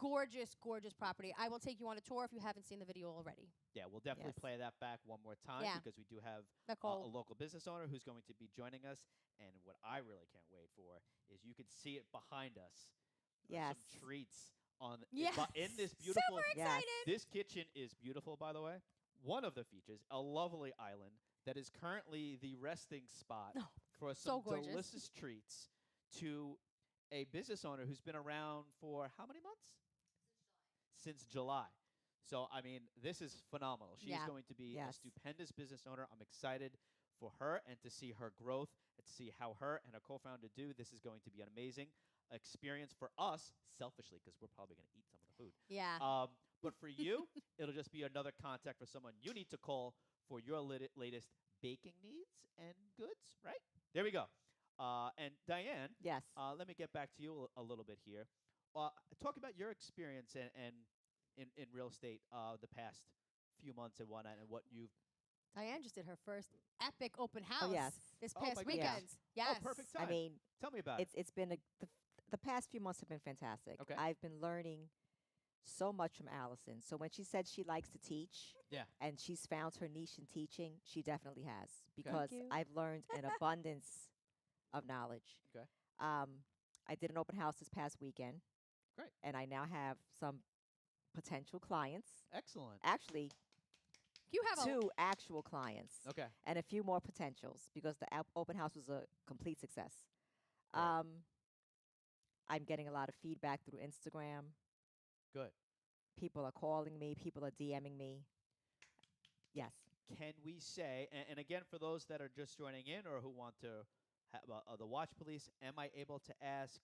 S2: Gorgeous, gorgeous property. I will take you on a tour if you haven't seen the video already.
S1: Yeah, we'll definitely
S4: Yes.
S1: play that back one more time
S2: Yeah.
S1: because we do have a
S2: Nicole.
S1: local business owner who's going to be joining us. And what I really can't wait for is you can see it behind us.
S4: Yes.
S1: Some treats on
S2: Yes.
S1: in this beautiful.
S2: Super
S4: Yes.
S2: excited.
S1: This kitchen is beautiful, by the way. One of the features, a lovely island that is currently the resting spot
S2: Oh,
S1: for
S2: so
S1: some
S2: gorgeous.
S1: delicious treats to a business owner who's been around for how many months? Since July. So, I mean, this is phenomenal. She's
S2: Yeah.
S1: going to be a
S4: Yes.
S1: stupendous business owner. I'm excited for her and to see her growth and to see how her and her co-founder do. This is going to be an amazing experience for us, selfishly, because we're probably going to eat some of the food.
S2: Yeah.
S1: But for you, it'll just be another contact for someone you need to call for your latest baking needs and goods, right? There we go. And Diane,
S4: Yes.
S1: let me get back to you a little bit here. Talk about your experience and in real estate the past few months and whatnot, and what you've.
S2: Diane just did her first epic open house
S4: yes.
S2: this
S1: Oh,
S2: past
S1: my goodness.
S2: weekend. Yes.
S1: Oh, perfect time.
S4: I mean,
S1: Tell me about it.
S4: it's been the past few months have been fantastic.
S1: Okay.
S4: I've been learning so much from Allison. So when she said she likes to teach,
S1: Yeah.
S4: and she's found her niche in teaching, she definitely has, because
S2: you.
S4: I've learned an abundance of knowledge.
S1: Okay.
S4: I did an open house this past weekend.
S1: Great.
S4: And I now have some potential clients.
S1: Excellent.
S4: Actually,
S2: You have a
S4: 2 actual clients
S1: Okay.
S4: and a few more potentials because the open house was a complete success.
S1: Great.
S4: I'm getting a lot of feedback through Instagram.
S1: Good.
S4: People are calling me. People are DMing me. Yes.
S1: Can we say, and again, for those that are just joining in or who want to have the watch police, am I able to ask,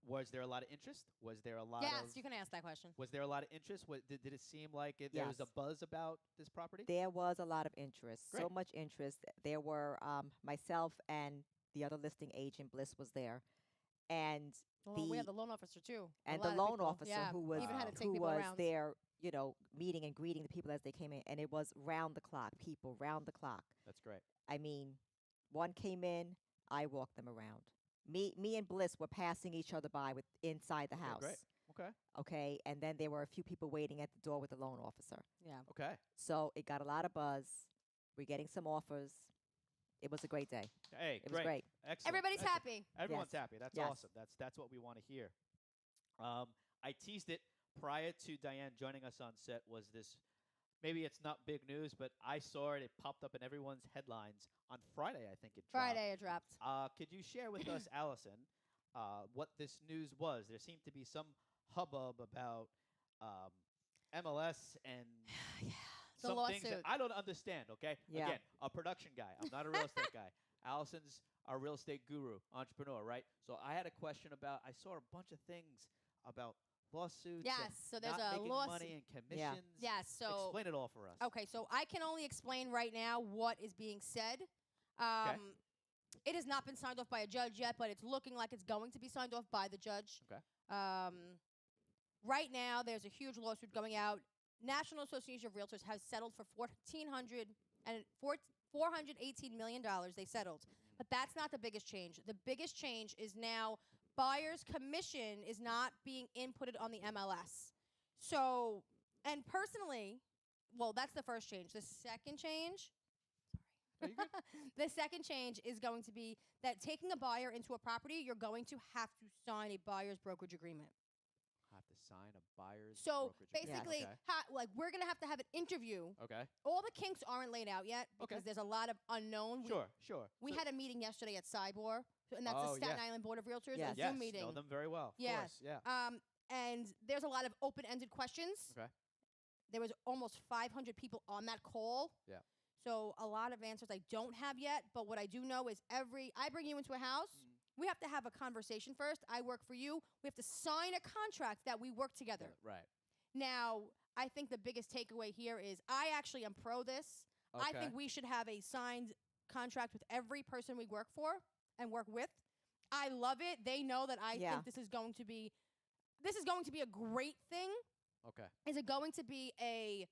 S1: was there a lot of interest? Was there a lot
S2: yes,
S1: of
S2: you can ask that question.
S1: Was there a lot of interest? Did it seem like there was a
S4: Yes.
S1: buzz about this property?
S4: There was a lot of interest. So
S1: Great.
S4: much interest. There were myself and the other listing agent, Bliss, was there. And
S2: We had the loan officer too. A
S4: and
S2: lot
S4: the
S2: of
S4: loan
S2: people,
S4: officer
S2: yeah,
S4: who was
S2: even had to take
S4: who
S2: people
S4: was
S2: around.
S4: there, meeting and greeting the people as they came in, and it was round the clock, people round the clock.
S1: That's great.
S4: I mean, one came in, I walked them around. Me and Bliss were passing each other by with inside the
S1: Okay,
S4: house.
S1: great. Okay.
S4: Okay, and then there were a few people waiting at the door with the loan officer.
S2: Yeah.
S1: Okay.
S4: So it got a lot of buzz. We're getting some offers. It was a great day.
S1: Hey,
S4: It was great.
S1: Excellent.
S2: Everybody's
S1: Excellent.
S2: happy.
S1: Everyone's
S4: Yes.
S1: happy. That's
S4: Yes.
S1: awesome. That's what we want to hear. I teased it prior to Diane joining us on set. Was this? Maybe it's not big news, but I saw it. It popped up in everyone's headlines on Friday. I think it dropped.
S2: Friday it dropped.
S1: Could you share with us, Allison, what this news was? There seemed to be some hubbub about MLS and
S2: The
S1: some things that
S2: lawsuit.
S1: I don't understand. Okay,
S4: Yeah.
S1: again, a production guy. I'm not a real estate guy. Allison's our real estate guru, entrepreneur, right? So I had a question about. I saw a bunch of things about lawsuits.
S2: Yes,
S1: and
S2: so there's
S1: not
S2: a
S1: making
S2: lawsuit.
S1: money and commissions.
S2: Yes, so
S1: Explain it all for us.
S2: okay, so I can only explain right now what is being said. It has not been signed off by a judge yet, but it's looking like it's going to be signed off by the judge.
S1: Okay.
S2: Right now, there's a huge lawsuit going out. National Association of Realtors has settled for $418 million. They settled, but that's not the biggest change. The biggest change is now buyer's commission is not being inputted on the MLS. So, and personally, well, that's the first change. The second change.
S1: Are you good?
S2: The second change is going to be that taking a buyer into a property, you're going to have to sign a buyer's brokerage agreement.
S1: Have to sign a buyer's
S2: So
S1: brokerage agreement.
S2: basically,
S1: Okay.
S2: like we're going to have an interview.
S1: Okay.
S2: All the kinks aren't laid out yet because
S1: Okay.
S2: there's a lot of unknown.
S1: Sure.
S2: We
S1: So-
S2: had a meeting yesterday at Cybor, and that's
S1: Oh,
S2: the Staten
S1: yes.
S2: Island Board of Realtors,
S4: Yes.
S2: a
S1: Yes,
S2: Zoom meeting.
S1: know them very well. Of
S2: Yeah.
S1: course. Yeah.
S2: And there's a lot of open-ended questions.
S1: Okay.
S2: There was almost 500 people on that call.
S1: Yeah.
S2: So a lot of answers I don't have yet, but what I do know is I bring you into a house, we have to have a conversation first. I work for you. We have to sign a contract that we work together.
S1: Right.
S2: Now, I think the biggest takeaway here is I actually am pro this.
S1: Okay.
S2: I think we should have a signed contract with every person we work for and work with. I love it. They know that I
S4: Yeah.
S2: think this is going to be a great thing.
S1: Okay.
S2: Is it going to be a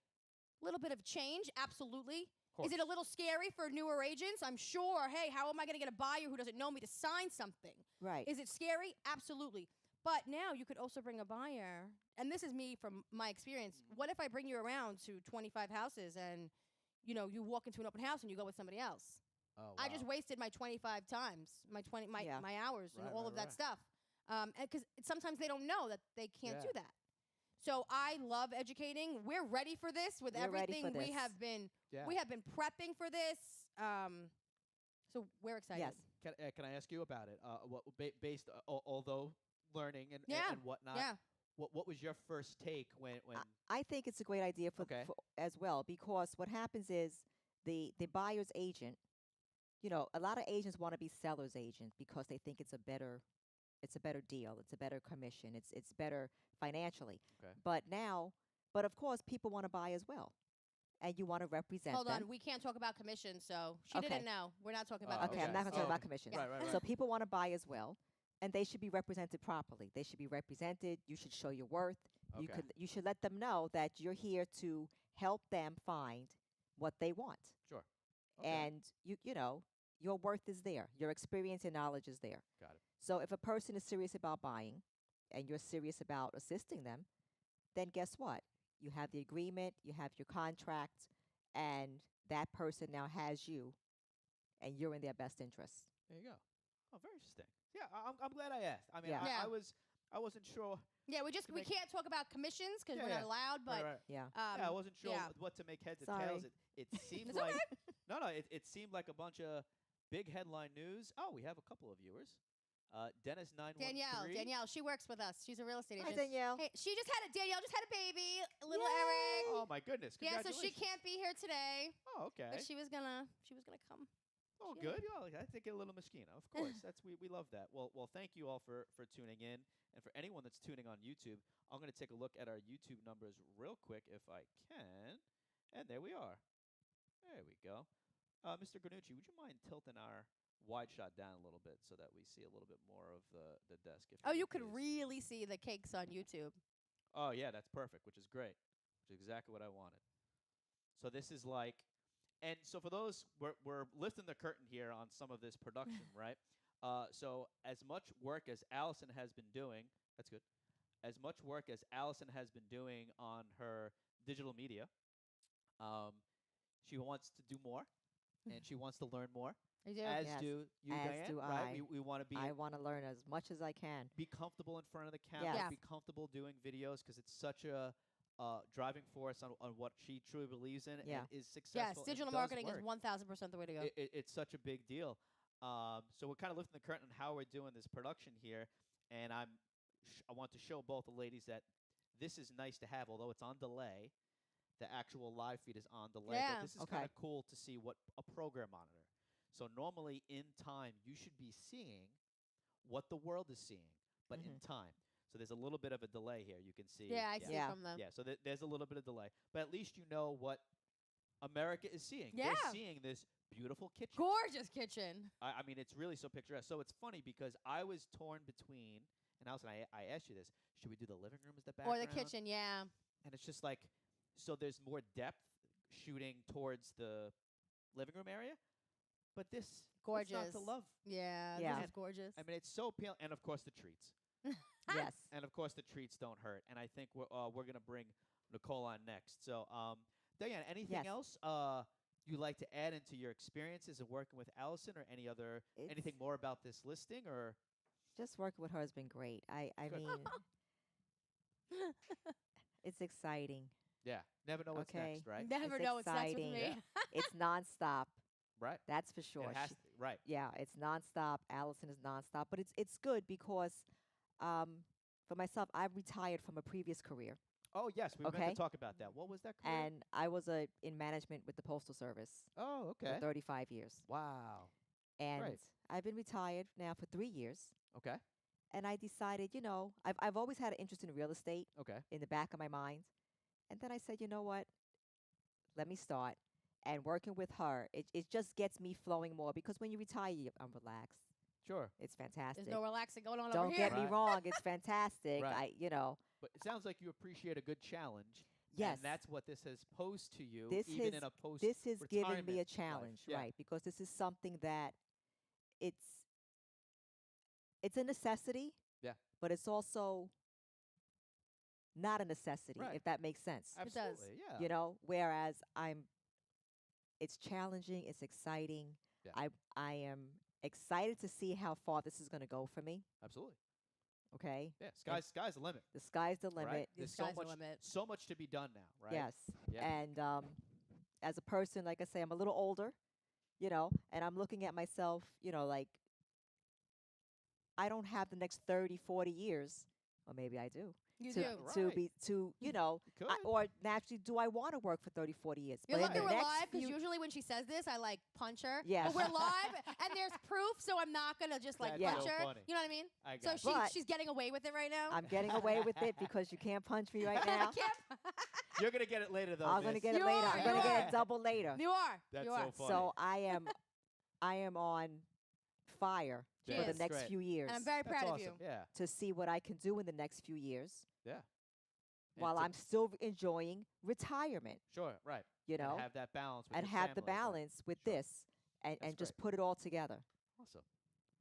S2: little bit of change? Absolutely.
S1: Of
S2: Is it a little scary for newer agents? I'm sure. Hey, how am I going to get a buyer who doesn't know me to sign something?
S4: Right.
S2: Is it scary? Absolutely. But now you could also bring a buyer, and this is me from my experience. What if I bring you around to 25 houses and you walk into an open house and you go with somebody else?
S1: Oh,
S2: I just wasted my 25 times, my
S4: Yeah.
S2: my hours and
S1: Right,
S2: all
S1: right,
S2: of that
S1: right.
S2: stuff. Because sometimes they don't know that they can't
S1: Yeah.
S2: do that. So I love educating. We're ready for this with
S4: We're ready
S2: everything
S4: for
S2: we
S4: this.
S2: have been.
S1: Yeah.
S2: We have been prepping for this. So we're excited.
S4: Yes.
S1: Can I ask you about it? Based although learning and
S2: Yeah.
S1: and whatnot.
S2: Yeah.
S1: What was your first take when?
S4: I think it's a great idea
S1: Okay.
S4: for as well, because what happens is the buyer's agent, a lot of agents want to be seller's agent because they think it's a better deal, it's a better commission, it's better financially.
S1: Okay.
S4: But of course people want to buy as well, and you want to represent
S2: Hold
S4: them.
S2: on. We can't talk about commission, so she
S4: Okay.
S2: didn't know. We're not talking about
S1: Oh,
S4: Okay, I'm
S2: commission.
S4: not going to talk
S1: Oh,
S4: about
S1: okay.
S4: commissions.
S1: Right.
S4: So people want to buy as well, and they should be represented properly. They should be represented. You should show your worth.
S1: Okay.
S4: You should let them know that you're here to help them find what they want.
S1: Sure. Okay.
S4: And your worth is there. Your experience and knowledge is there.
S1: Got it.
S4: So if a person is serious about buying and you're serious about assisting them, then guess what? You have the agreement, you have your contract, and that person now has you, and you're in their best interest.
S1: There you go. Oh, very interesting. Yeah, I'm glad I asked. I mean,
S4: Yeah.
S2: Yeah.
S1: I was I wasn't sure.
S2: Yeah, we
S1: can
S2: we
S1: make-
S2: can't talk about commissions because
S1: Yeah,
S2: we're
S1: yeah.
S2: not allowed. But
S1: Right.
S4: Yeah.
S1: Yeah, I wasn't sure
S2: yeah.
S1: what to make heads or
S4: Sorry.
S1: tails. It seemed
S2: It's
S1: like
S2: okay.
S1: no. It seemed like a bunch of big headline news. Oh, we have a couple of viewers. Dennis 913.
S2: Danielle, she works with us. She's a real estate
S4: Hi,
S2: agent.
S4: Danielle.
S2: Hey, Danielle just had a baby, little
S4: Yay!
S2: Eric.
S1: Oh my goodness!
S2: Yeah, so she
S1: Congratulations.
S2: can't be here today,
S1: Oh, okay.
S2: but she was gonna come.
S1: Oh,
S2: Yeah.
S1: good. Yeah, I think a little Moschino. Of course, we love that. Well, thank you all for tuning in, and for anyone that's tuning on YouTube, I'm going to take a look at our YouTube numbers real quick if I can, and there we are. There we go. Mr. Granucci, would you mind tilting our wide shot down a little bit so that we see a little bit more of the desk? If
S2: Oh, you
S1: would,
S2: could
S1: please?
S2: really see the cakes on YouTube.
S1: Oh yeah, that's perfect, which is great. Which is exactly what I wanted. So this is like, and so for those, we're lifting the curtain here on some of this production, right? So as much work as Allison has been doing, that's good. As much work as Allison has been doing on her digital media, she wants to do more, and she wants to learn more.
S2: I do.
S1: As
S4: Yes.
S1: do you,
S4: As
S1: Diane.
S4: do
S1: right?
S4: I.
S1: We want to be
S4: I want to learn as much as I can.
S1: be comfortable in front of the camera,
S4: Yes.
S2: Yeah.
S1: be comfortable doing videos because it's such a driving force on what she truly believes in
S4: Yeah.
S1: and is successful.
S2: Yes, digital
S1: and does
S2: marketing is
S1: work.
S2: 1,000% the way to go.
S1: It's such a big deal. So we're kind of lifting the curtain on how we're doing this production here, and I want to show both the ladies that this is nice to have, although it's on delay. The actual live feed is on delay,
S2: Yeah.
S1: but this is
S4: Okay.
S1: kind of cool to see what a program monitor. So normally in time, you should be seeing what the world is seeing, but in time. So there's a little bit of a delay here. You can see.
S2: yeah, I see
S4: Yeah.
S2: from them.
S1: Yeah, so there's a little bit of delay, but at least you know what America is seeing.
S2: Yeah.
S1: They're seeing this beautiful kitchen.
S2: Gorgeous kitchen.
S1: I mean, it's really so picturesque. So it's funny because I was torn between, and Allison, I asked you this: should we do the living room as the
S2: Or
S1: background?
S2: the kitchen, yeah.
S1: And it's just like, so there's more depth shooting towards the living room area, but this what's not
S2: Gorgeous.
S1: to love.
S2: Yeah,
S4: Yeah.
S2: this is gorgeous.
S1: I mean, it's so appealing, and of course the treats.
S4: Yes.
S1: And of course, the treats don't hurt. And I think we're gonna bring Nicole on next. So, Diane, anything
S4: Yes.
S1: else you'd like to add into your experiences of working with Allison, or anything more about this listing, or
S4: Just working with her has been great. I
S1: Good.
S4: mean, it's exciting.
S1: yeah, never know what's
S4: Okay.
S1: next, right?
S2: Never
S4: It's
S2: know what's next with
S4: exciting.
S2: me.
S1: Yeah.
S4: It's nonstop.
S1: Right.
S4: That's for sure.
S1: It has
S4: She-
S1: to, right.
S4: yeah, it's nonstop. Allison is nonstop, but it's good because for myself, I've retired from a previous career,
S1: Oh yes, we meant
S4: Okay.
S1: to talk about that. What was that? Career?
S4: and I was in management with the Postal Service
S1: oh,
S4: for
S1: okay.
S4: 35 years,
S1: Wow.
S4: and I've been retired now for 3 years.
S1: Okay.
S4: And I decided, I've always had an interest in real estate
S1: Okay.
S4: in the back of my mind, and then I said, you know what? Let me start. And working with her, it just gets me flowing more because when you retire, I'm relaxed.
S1: Sure.
S4: It's fantastic.
S2: There's no relaxing going on
S4: Don't
S2: over here.
S4: get me
S1: Right.
S4: wrong, it's fantastic.
S1: Right.
S4: I.
S1: But it sounds like you appreciate a good challenge.
S4: Yes.
S1: And that's what this has posed to you,
S4: This
S1: even
S4: has-
S1: in a post.
S4: This has given me a
S1: retirement
S4: challenge,
S1: life. Yeah.
S4: right? Because this is something that it's a necessity.
S1: Yeah.
S4: But it's also not a necessity,
S1: Right.
S4: if that makes sense.
S2: does.
S1: Absolutely. Yeah.
S4: Whereas it's challenging, it's exciting.
S1: Yeah.
S4: I am excited to see how far this is going to go for me.
S1: Absolutely.
S4: Okay.
S1: Yeah. Sky's the limit.
S4: The sky's the
S1: Right?
S4: limit.
S2: The
S1: There's
S2: sky's
S1: so
S2: the
S1: much,
S2: limit.
S1: so much to be done now, right?
S4: Yes.
S1: Yeah.
S4: And as a person, like I say, I'm a little older, and I'm looking at myself, like I don't have the next 30, 40 years, or maybe I do.
S2: You
S4: to,
S2: do.
S4: to
S1: Right.
S4: be to
S1: You could.
S4: or naturally, do I want to work for 30, 40 years?
S2: You're
S4: But in
S2: lucky
S4: the
S2: we're
S4: next
S2: live because
S4: few-
S2: usually when she says this, I like punch her.
S4: Yes.
S2: But we're live and there's proof, so I'm not gonna just like
S1: That's
S2: punch
S1: so
S2: her.
S1: funny.
S2: You know what I mean?
S1: I
S2: So
S1: got
S2: she,
S1: you.
S4: But-
S2: she's getting away with it right now.
S4: I'm getting away with it because you can't punch me right now.
S1: You're gonna get it later, though.
S4: I'm gonna
S1: miss.
S4: get it
S2: You
S4: later.
S2: are,
S4: I'm
S2: you
S4: gonna get
S2: are.
S4: it double later.
S2: You are.
S1: That's
S2: you
S1: so
S2: are.
S1: funny.
S4: So I am on fire
S2: She
S4: for the
S2: is.
S4: next
S1: Great.
S4: few years
S2: And I'm very
S1: That's
S2: proud
S1: awesome.
S2: of you.
S1: Yeah.
S4: to see what I can do in the next few years
S1: Yeah. And
S4: while
S1: to-
S4: I'm still enjoying retirement,
S1: sure. Right.
S4: you know,
S1: And have that balance. With
S4: and
S1: your
S4: have the
S1: family, right?
S4: balance with
S1: Sure.
S4: this and
S1: That's
S4: just
S1: great.
S4: put it all together.
S1: Awesome.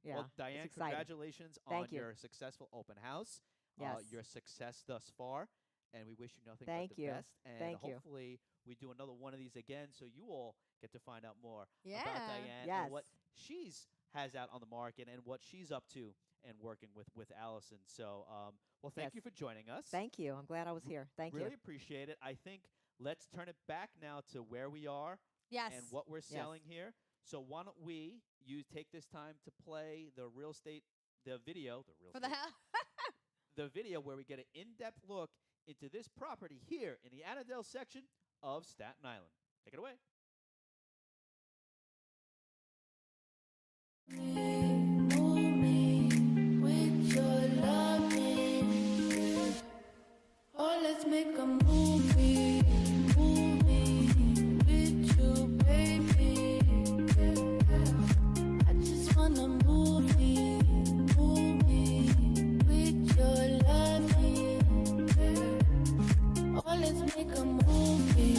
S4: Yeah.
S1: Well, Diane,
S4: it's exciting.
S1: congratulations on
S4: Thank you.
S1: your successful open house.
S4: Yes.
S1: Your success thus far, and we wish you nothing
S4: Thank
S1: but the
S4: you.
S1: best. And
S4: Thank you.
S1: hopefully we do another one of these again, so you all get to find out more about
S2: Yeah.
S1: Diane
S4: Yes.
S1: and what has out on the market and what she's up to and working with Allison. So, well, thank you
S4: Yes.
S1: for joining us.
S4: Thank you. I'm glad I was here. Thank
S1: Really
S4: you.
S1: appreciate it. I think let's turn it back now to where we are
S2: Yes.
S1: and what we're
S4: Yes.
S1: selling here. So why don't we take this time to play the video,
S2: For the hell.
S1: the video where we get an in-depth look into this property here in the Annadale section of Staten Island. Take it away.
S3: Move me with your loving. Oh, let's make a movie. Move me with you, baby. I just wanna move me with your loving. Oh, let's make a movie.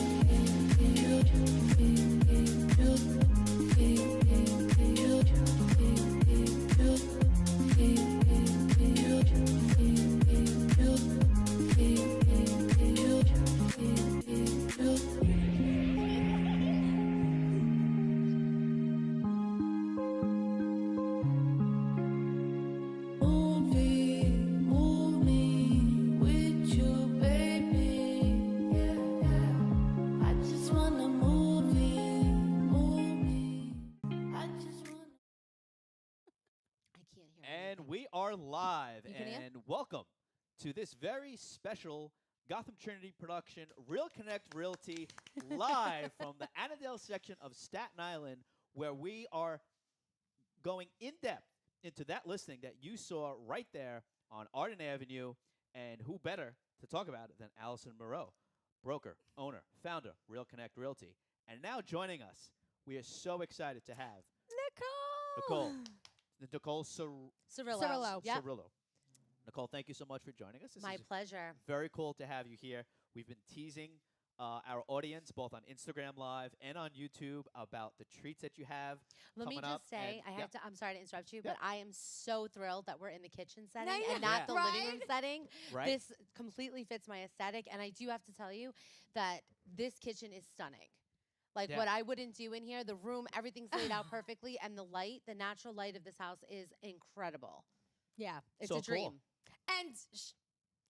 S3: Move me with you, baby. I just wanna move me. I just wanna.
S5: I can't hear.
S1: And we are live,
S2: You can hear?
S1: and welcome to this very special Gotham Trinity production, Real Connect Realty, live from the Annadale section of Staten Island, where we are going in depth into that listing that you saw right there on Arden Avenue. And who better to talk about it than Allison Mireau, broker, owner, founder, Real Connect Realty. And now joining us, we are so excited to have Nicole
S2: Cirillo.
S5: Yep.
S1: Cirillo. Nicole, thank you so much for joining us. This
S5: My
S1: is
S5: pleasure.
S1: very cool to have you here. We've been teasing our audience both on Instagram Live and on YouTube about the treats that you have
S5: Let me
S1: coming up.
S5: just say,
S1: and
S5: I have to. I'm sorry to interrupt you,
S1: Yeah.
S5: but I am so thrilled that we're in the kitchen setting
S2: I
S5: and
S2: know,
S5: not the living room
S2: right?
S5: setting.
S1: right?
S5: This completely fits my aesthetic, and I do have to tell you that this kitchen is stunning. Like
S1: Yeah.
S5: what I wouldn't do in here, the room, everything's laid out perfectly, and the light, the natural light of this house is incredible.
S2: Yeah.
S5: It's
S1: So
S5: a
S1: cool.
S5: dream.
S2: And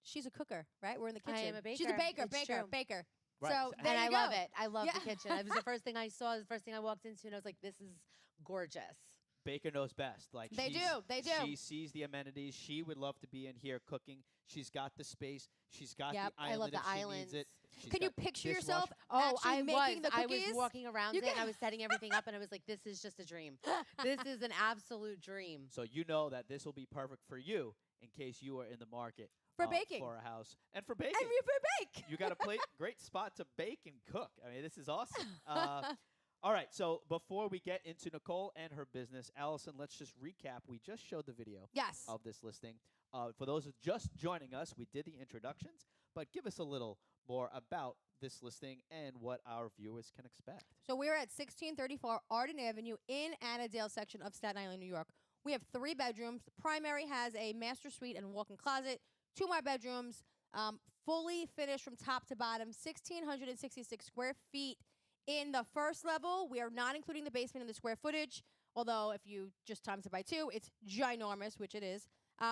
S2: she's a cooker, right? We're in the
S5: I
S2: kitchen.
S5: am a
S2: She's a
S5: baker.
S2: baker,
S5: It's
S2: baker,
S5: true.
S2: baker.
S1: Right.
S2: So
S1: And
S2: there
S5: And
S2: you
S5: I love
S2: go.
S5: it. I love
S2: Yeah.
S5: the kitchen. It was the first thing I saw, the first thing I walked into, and I was like, this is gorgeous.
S1: Baker knows best. Like
S2: They
S1: she's-
S2: do, they do.
S1: She sees the amenities. She would love to be in here cooking. She's got the space. She's got
S2: Yep,
S1: the
S5: I
S1: island
S5: love the
S1: if she needs
S5: islands.
S1: it. She's
S2: Can you
S1: got
S2: picture
S1: dishwasher.
S2: yourself
S5: Oh,
S2: actually
S5: I
S2: making the
S5: I
S2: cookies?
S5: was walking around
S2: You
S5: it, and
S2: can-
S5: I was setting everything up, and I was like, this is just a dream. This is an absolute dream.
S1: So you know that this will be perfect for you in case you are in the market
S2: For baking.
S1: for a house and for baking.
S2: And we bake.
S1: You got a great spot to bake and cook. I mean, this is awesome. All right, so before we get into Nicole and her business, Allison, let's just recap. We just showed the video
S2: Yes.
S1: of this listing. For those who just joining us, we did the introductions, but give us a little more about this listing and what our viewers can expect.
S2: So we're at 1634 Arden Avenue in Annadale section of Staten Island, New York. We have 3 bedrooms. The primary has a master suite and walk-in closet. 2 more bedrooms, fully finished from top to bottom, 1,666 square feet. In the first level, we are not including the basement and the square footage, although if you just times it by 2, it's ginormous, which it is.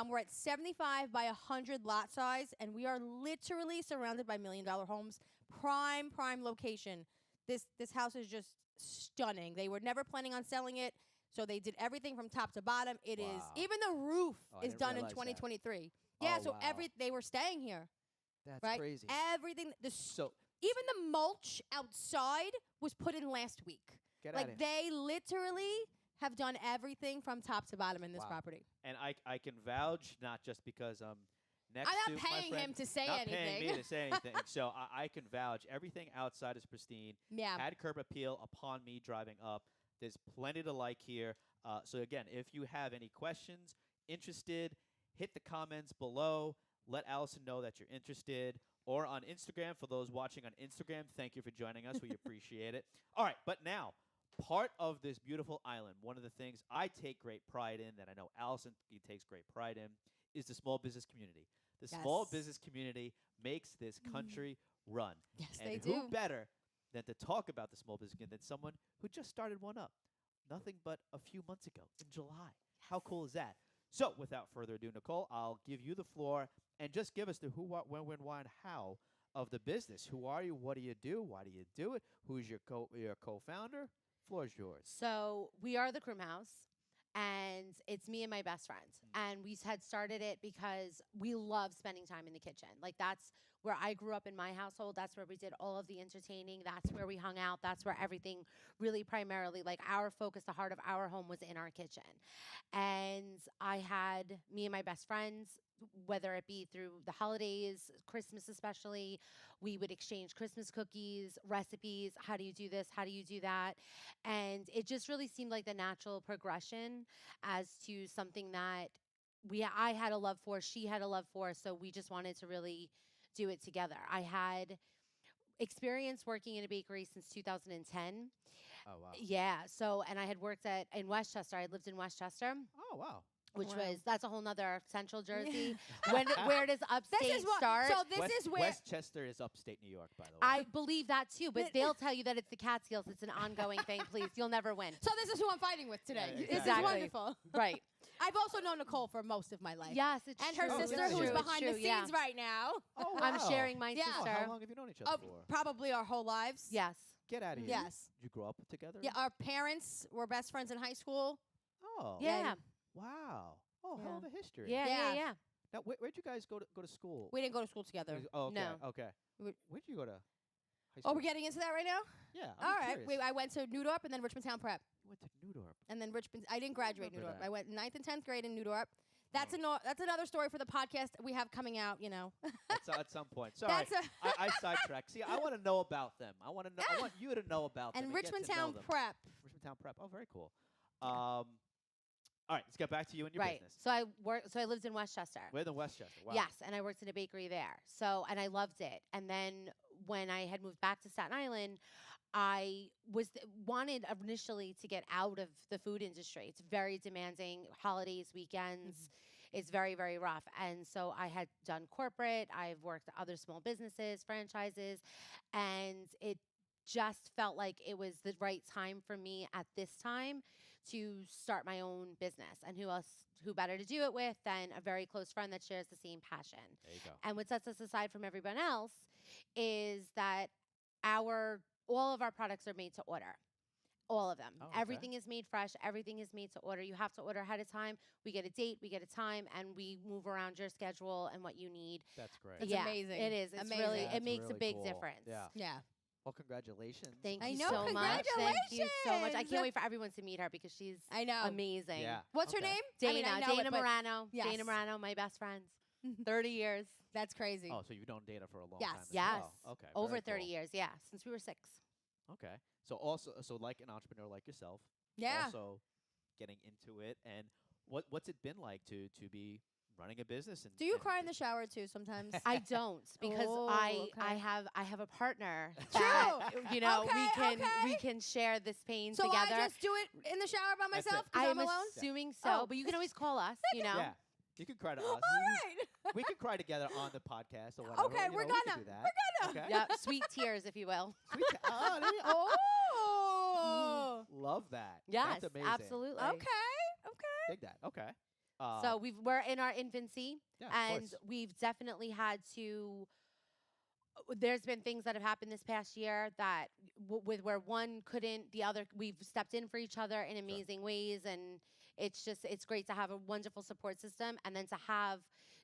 S2: We're at 75 by 100 lot size, and we are literally surrounded by $1 million homes. Prime location. This house is just stunning. They were never planning on selling it, so they did everything from top to bottom. It is
S1: Wow.
S2: even the roof
S1: Oh, I
S2: is
S1: didn't
S2: done in
S1: realize that.
S2: 2023. Yeah,
S1: Oh,
S2: so
S1: wow.
S2: they were staying here,
S1: That's
S2: right?
S1: crazy.
S2: Everything
S1: So
S2: even the mulch outside was put in last week.
S1: get at
S2: Like
S1: it.
S2: they literally have done everything from top to bottom in this
S1: Wow.
S2: property.
S1: And I can vouch, not just because next
S2: I'm
S1: to
S2: not
S1: my
S2: paying
S1: friend,
S2: him to say
S1: not
S2: anything.
S1: paying me to say anything. So I can vouch. Everything outside is pristine.
S2: Yeah.
S1: Had curb appeal upon me driving up. There's plenty to like here. So again, if you have any questions, interested, hit the comments below. Let Allison know that you're interested. Or on Instagram, for those watching on Instagram, thank you for joining us. We appreciate it. All right, but now, part of this beautiful island, one of the things I take great pride in, that I know Allison takes great pride in, is the small business community. The small
S2: Yes.
S1: business community makes this country run.
S2: Yes,
S1: And
S2: they
S1: who
S2: do.
S1: better than to talk about the small business community than someone who just started one up, nothing but a few months ago in July. How cool is that? So, without further ado, Nicole, I'll give you the floor and just give us the who, what, when, why, and how of the business. Who are you? What do you do? Why do you do it? Who's your co-founder? Floor is yours.
S5: So we are the Krume House, and it's me and my best friend. And we had started it because we love spending time in the kitchen. Like, that's where I grew up in my household. That's where we did all of the entertaining. That's where we hung out. That's where everything really primarily, like, our focus, the heart of our home was in our kitchen. And I had me and my best friends, whether it be through the holidays, Christmas especially, we would exchange Christmas cookies, recipes. How do you do this? How do you do that? And it just really seemed like the natural progression as to something that I had a love for, she had a love for, so we just wanted to really do it together. I had experience working in a bakery since 2010.
S1: Oh, wow.
S5: Yeah, so, and I had worked in Westchester. I lived in Westchester,
S1: Oh, wow.
S5: which
S2: Wow.
S5: that's a whole nother Central Jersey. Where does upstate
S2: This is what.
S5: start?
S2: So this is where.
S1: Westchester is upstate New York, by the way.
S5: I believe that too, but they'll tell you that it's the Catskills. It's an ongoing thing. Please, you'll never win.
S2: So this is who I'm fighting with today.
S1: Yeah,
S2: This is
S5: exactly.
S2: wonderful.
S5: Right.
S2: I've also known Nicole for most of my life.
S5: Yes, it's
S2: And
S5: true.
S2: her sister,
S1: it's
S2: who's
S1: true,
S2: behind the scenes right now.
S1: Oh, wow.
S5: I'm sharing my
S2: Yeah.
S1: Oh,
S5: sister.
S1: how long have you known each other
S2: Of
S1: for?
S2: probably our whole lives.
S5: Yes.
S1: Get out of here.
S2: Yes.
S1: Did you grow up together?
S2: Yeah, our parents were best friends in high school.
S1: Oh.
S5: Yeah.
S1: Wow. Oh, hell of a history.
S5: Yeah.
S2: Yeah.
S5: Yeah.
S1: Now, where'd you guys go to school?
S2: We didn't go to school together.
S1: Oh, okay.
S5: No.
S1: Okay.
S2: We-
S1: Where'd you go to high
S2: Oh,
S1: school?
S2: we're getting into that right now?
S1: Yeah.
S2: All
S1: I'm
S2: right.
S1: curious.
S2: I went to New Dorp and then Richmond Town Prep.
S1: You went to New Dorp.
S2: And then Richmond. I didn't graduate New
S1: remember
S2: Dorp.
S1: that.
S2: I went 9th and 10th grade in New Dorp. That's
S1: Oh.
S2: that's another story for the podcast we have coming out, you know.
S1: At some point. Sorry.
S2: That's a
S1: I sidetracked. See, I want to know about them. I want to know. I want you to know about them.
S2: and
S1: get
S2: Richmond
S1: to know
S2: Town
S1: them.
S2: Prep.
S1: Richmond Town Prep. Oh, very cool. All right, let's get back to you and your
S5: Right.
S1: business.
S5: So I lived in Westchester.
S1: We're in Westchester. Wow.
S5: Yes, and I worked in a bakery there. So, and I loved it. And then when I had moved back to Staten Island, I wanted initially to get out of the food industry. It's very demanding. Holidays, weekends, it's very, very rough. And so I had done corporate. I've worked at other small businesses, franchises, and it just felt like it was the right time for me at this time to start my own business. And who better to do it with than a very close friend that shares the same passion.
S1: There you go.
S5: And what sets us aside from everyone else is that all of our products are made to order. All of them.
S1: Oh, okay.
S5: Everything is made fresh. Everything is made to order. You have to order ahead of time. We get a date, we get a time, and we move around your schedule and what you need.
S1: That's great.
S2: That's
S5: yeah,
S2: amazing.
S5: It is. It's
S2: Amazing.
S5: really,
S1: That's
S5: it makes
S1: really
S5: a big
S1: cool.
S5: difference.
S1: Yeah.
S2: Yeah.
S1: Well, congratulations.
S5: Thank
S2: I
S5: you
S2: know,
S5: so much. Thank you so much. I
S2: congratulations.
S5: can't wait for everyone to meet her because she's
S2: I know.
S5: amazing.
S1: Yeah.
S2: What's her
S1: Okay.
S2: name?
S5: Dana,
S2: I mean, I know
S5: Dana
S2: it, but
S5: Morano.
S2: Yes.
S5: Dana Morano, my best friend. 30 years.
S2: That's crazy.
S1: Oh, so you've known Dana for a long
S2: Yes.
S1: time. As
S5: Yes.
S1: Well. Okay.
S5: Over
S1: very
S5: 30
S1: cool.
S5: years, yeah, since we were 6.
S1: Okay. So like an entrepreneur like yourself,
S2: Yeah.
S1: also getting into it, and what's it been like to be running a business? And
S2: Do you
S1: and
S2: cry in the shower too sometimes?
S5: I don't because
S2: Oh,
S5: I
S2: okay.
S5: have a partner
S2: True.
S5: that you know
S2: Okay,
S5: we
S2: okay.
S5: can share this pain
S2: So
S5: together.
S2: I just do it in the shower by
S1: That's it.
S2: myself because
S5: I
S2: I'm
S5: am
S2: alone?
S5: assuming so,
S2: Oh.
S5: but you can always call us. You know,
S1: Yeah. You can cry to us.
S2: All right.
S1: We can cry together on the podcast or whatever.
S2: Okay,
S1: you
S2: we're
S1: know, we can
S2: gonna.
S1: do that.
S2: We're gonna.
S1: Okay.
S5: yeah, sweet tears, if you will.
S1: Sweet oh, there you-
S2: Oh.
S1: love that.
S5: Yes,
S1: That's amazing.
S5: absolutely.
S2: Okay.
S1: Dig that. Okay.
S5: So we're in our infancy,
S1: yeah, of
S5: and
S1: course.
S5: we've definitely had to. There's been things that have happened this past year that, with where one couldn't, the other, we've stepped in for each other in amazing ways, and it's great to have a wonderful support system, and then to have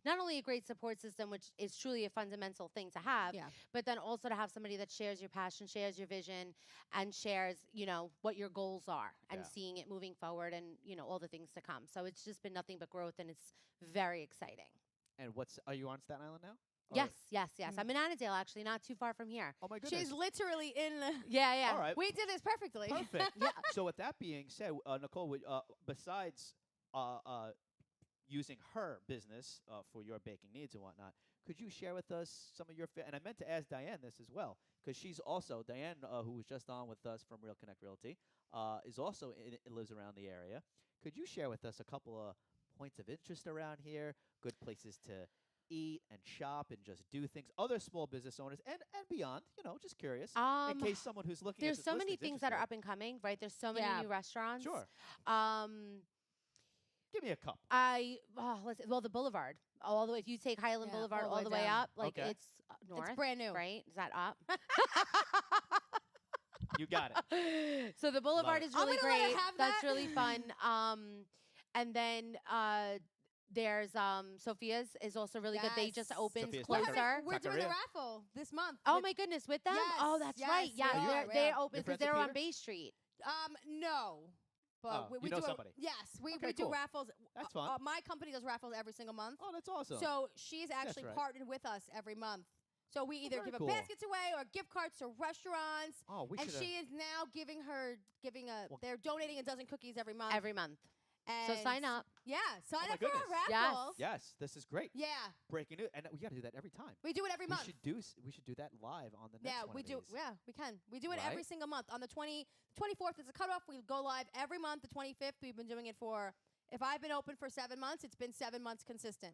S5: not only a great support system, which is truly a fundamental thing to have,
S2: Yeah.
S5: but then also to have somebody that shares your passion, shares your vision, and shares, what your goals are, and
S1: Yeah.
S5: seeing it moving forward, and all the things to come. So it's just been nothing but growth, and it's very exciting.
S1: And are you on Staten Island now? Or-
S5: Yes. I'm in Annadale, actually, not too far from here.
S1: Oh my goodness.
S2: She's literally in the.
S5: Yeah.
S1: All right.
S2: We did this perfectly.
S1: Perfect.
S5: Yeah.
S1: So with that being said, Nicole, besides using her business for your baking needs and whatnot, could you share with us some of your and I meant to ask Diane this as well, because she's also Diane, who was just on with us from Real Connect Realty, is also lives around the area. Could you share with us a couple of points of interest around here, good places to eat and shop and just do things, other small business owners and beyond, just curious, in case someone who's looking at
S5: There's
S1: this
S5: so many
S1: listing's
S5: things that are
S1: interested.
S5: up and coming, right? There's so many
S2: Yeah.
S5: new restaurants.
S1: Sure. Give me a couple.
S5: Well, the Boulevard, all the way. If you take Highland
S2: Yeah,
S5: Boulevard
S2: all
S5: all
S2: the
S5: the
S2: way
S5: way
S2: down.
S5: up, like
S1: Okay.
S5: it's north.
S2: It's brand new.
S5: right? Is that up?
S1: You got it.
S5: So the Boulevard
S1: it.
S5: is
S2: I'm
S5: really
S2: gonna let her
S5: great.
S2: have
S5: That's
S2: that.
S5: really fun. And then there's Sophia's is also really good. They just
S2: Yes.
S5: opened
S1: Sophia's
S2: We're,
S1: Taqueria.
S5: closer.
S2: we're doing the
S1: Taqueria.
S2: raffle this month.
S5: Oh
S2: with-
S5: my goodness, with them? Oh,
S2: Yes,
S5: that's
S2: yes,
S5: right.
S2: we
S5: Yeah,
S2: are,
S5: they
S2: yeah.
S5: opened
S1: You're
S5: because
S1: friends
S5: they're
S1: with
S5: on
S1: Peter?
S5: Bay Street.
S2: No. But
S1: Oh,
S2: we
S1: you know
S2: do
S1: somebody.
S2: yes, we
S1: Okay,
S2: do
S1: cool.
S2: raffles.
S1: That's fun.
S2: My company does raffles every single month.
S1: Oh, that's awesome.
S2: So she's actually
S1: right.
S2: partnered with us every month. So we either
S1: very
S2: give
S1: cool.
S2: baskets away or gift cards to restaurants.
S1: oh, we
S2: And
S1: should.
S2: she is now giving a.
S1: Well-
S2: They're donating a dozen cookies every month.
S5: Every month. So
S2: And
S5: sign up.
S2: Yeah, sign
S1: Oh my
S2: up for our
S1: goodness.
S5: Yes.
S2: raffles.
S1: Yes, this is great.
S2: Yeah,
S1: Breaking news, and we got to do that every time.
S2: we do it every month.
S1: We should do that live on the next
S2: Yeah,
S1: one
S2: we
S1: of
S2: do.
S1: these.
S2: Yeah, we can. We do it every
S1: Right?
S2: single month. On the 24th is the cutoff. We go live every month. The 25th, we've been doing it for. If I've been open for 7 months, it's been 7 months consistent.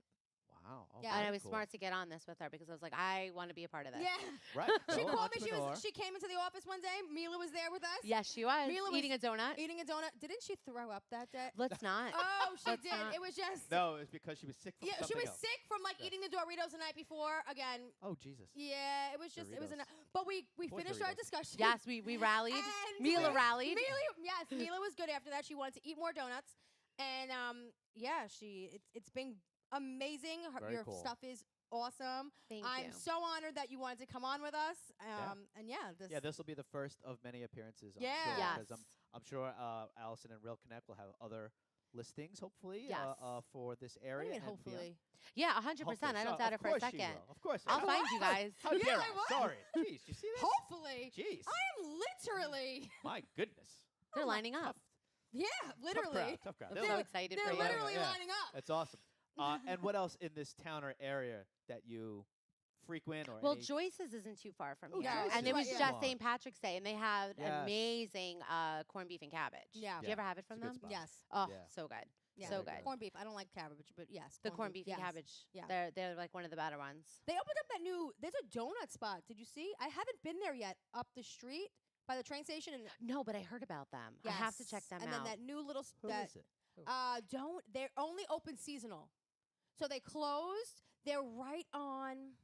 S1: Wow. Oh,
S2: Yeah.
S5: And I
S1: very
S5: was
S1: cool.
S5: smart to get on this with her because I was like, I want to be a part of this.
S2: Yeah.
S1: Right.
S2: She
S1: Go
S2: called me.
S1: entrepreneur.
S2: She came into the office one day. Mila was there with us.
S5: Yes, she was.
S2: Mila was
S5: Eating a donut.
S2: Eating a donut. Didn't she throw up that day?
S5: Let's not.
S2: Oh, she
S5: Let's
S2: did.
S5: not.
S2: It was just.
S1: No, it's because she was sick from
S2: Yeah, she
S1: something
S2: was
S1: else.
S2: sick from
S1: Yeah.
S2: eating the Doritos the night before. Again.
S1: Oh Jesus.
S2: Yeah, it was just. It was
S1: Doritos.
S2: But we
S1: Poor
S2: finished our
S1: Doritos.
S2: discussion.
S5: Yes, we rallied.
S2: And
S5: Mila rallied.
S2: Mila was good after that. She wanted to eat more donuts, and yeah, it's been amazing.
S1: Very
S2: Your
S1: cool.
S2: stuff is awesome.
S5: Thank
S2: I'm
S5: you.
S2: so honored that you wanted to come on with us.
S1: Yeah.
S2: And yeah, this.
S1: Yeah, this will be the first of many appearances. I'm
S2: Yeah.
S1: sure,
S5: Yes.
S1: 'cause I'm sure Allison and Real Connect will have other listings, hopefully,
S5: Yes.
S1: For this
S2: What do
S1: area.
S2: you mean,
S1: and beyond.
S2: hopefully?
S5: Yeah, 100%. I don't doubt it for a second.
S1: Of course.
S5: I'll
S1: How-
S5: find you guys.
S1: How
S2: Yeah,
S1: dare
S2: I
S1: I?
S2: will.
S1: Sorry. Jeez, you see this?
S2: Hopefully.
S1: Jeez.
S2: I am literally.
S1: My goodness.
S5: They're lining up.
S2: Yeah, literally.
S1: Tough crowd.
S5: I'm
S1: They'll
S5: so
S1: like-
S5: excited
S2: They're
S5: for you.
S2: literally
S1: Yeah.
S2: lining up.
S1: That's awesome. And what else in this town or area that you frequent or
S5: Well,
S1: any?
S5: Joyce's isn't too far from
S1: Oh,
S5: here.
S2: Joyce's
S5: And it
S2: right-
S5: was
S2: yeah.
S5: just
S1: Come on.
S5: St. Patrick's Day, and they had
S1: Yes.
S5: amazing corned beef and cabbage.
S2: Yeah.
S5: Did you ever have it
S1: It's a
S5: from
S1: good
S5: them?
S1: spot.
S2: Yes.
S5: Oh,
S1: Yeah.
S5: so good.
S2: Yeah.
S5: So
S1: Very
S5: good.
S2: Corned beef. I don't like cabbage, but yes.
S5: The corned beef and
S2: yes.
S5: cabbage.
S2: Yeah.
S5: They're like one of the better ones.
S2: They opened up that new. There's a donut spot. Did you see? I haven't been there yet. Up the street by the train station. And
S5: No, but I heard about them. I have to check
S2: Yes.
S5: them
S2: and
S5: out.
S2: then that new little.
S1: Who is it?
S2: They're only open seasonal, so they closed. They're right on.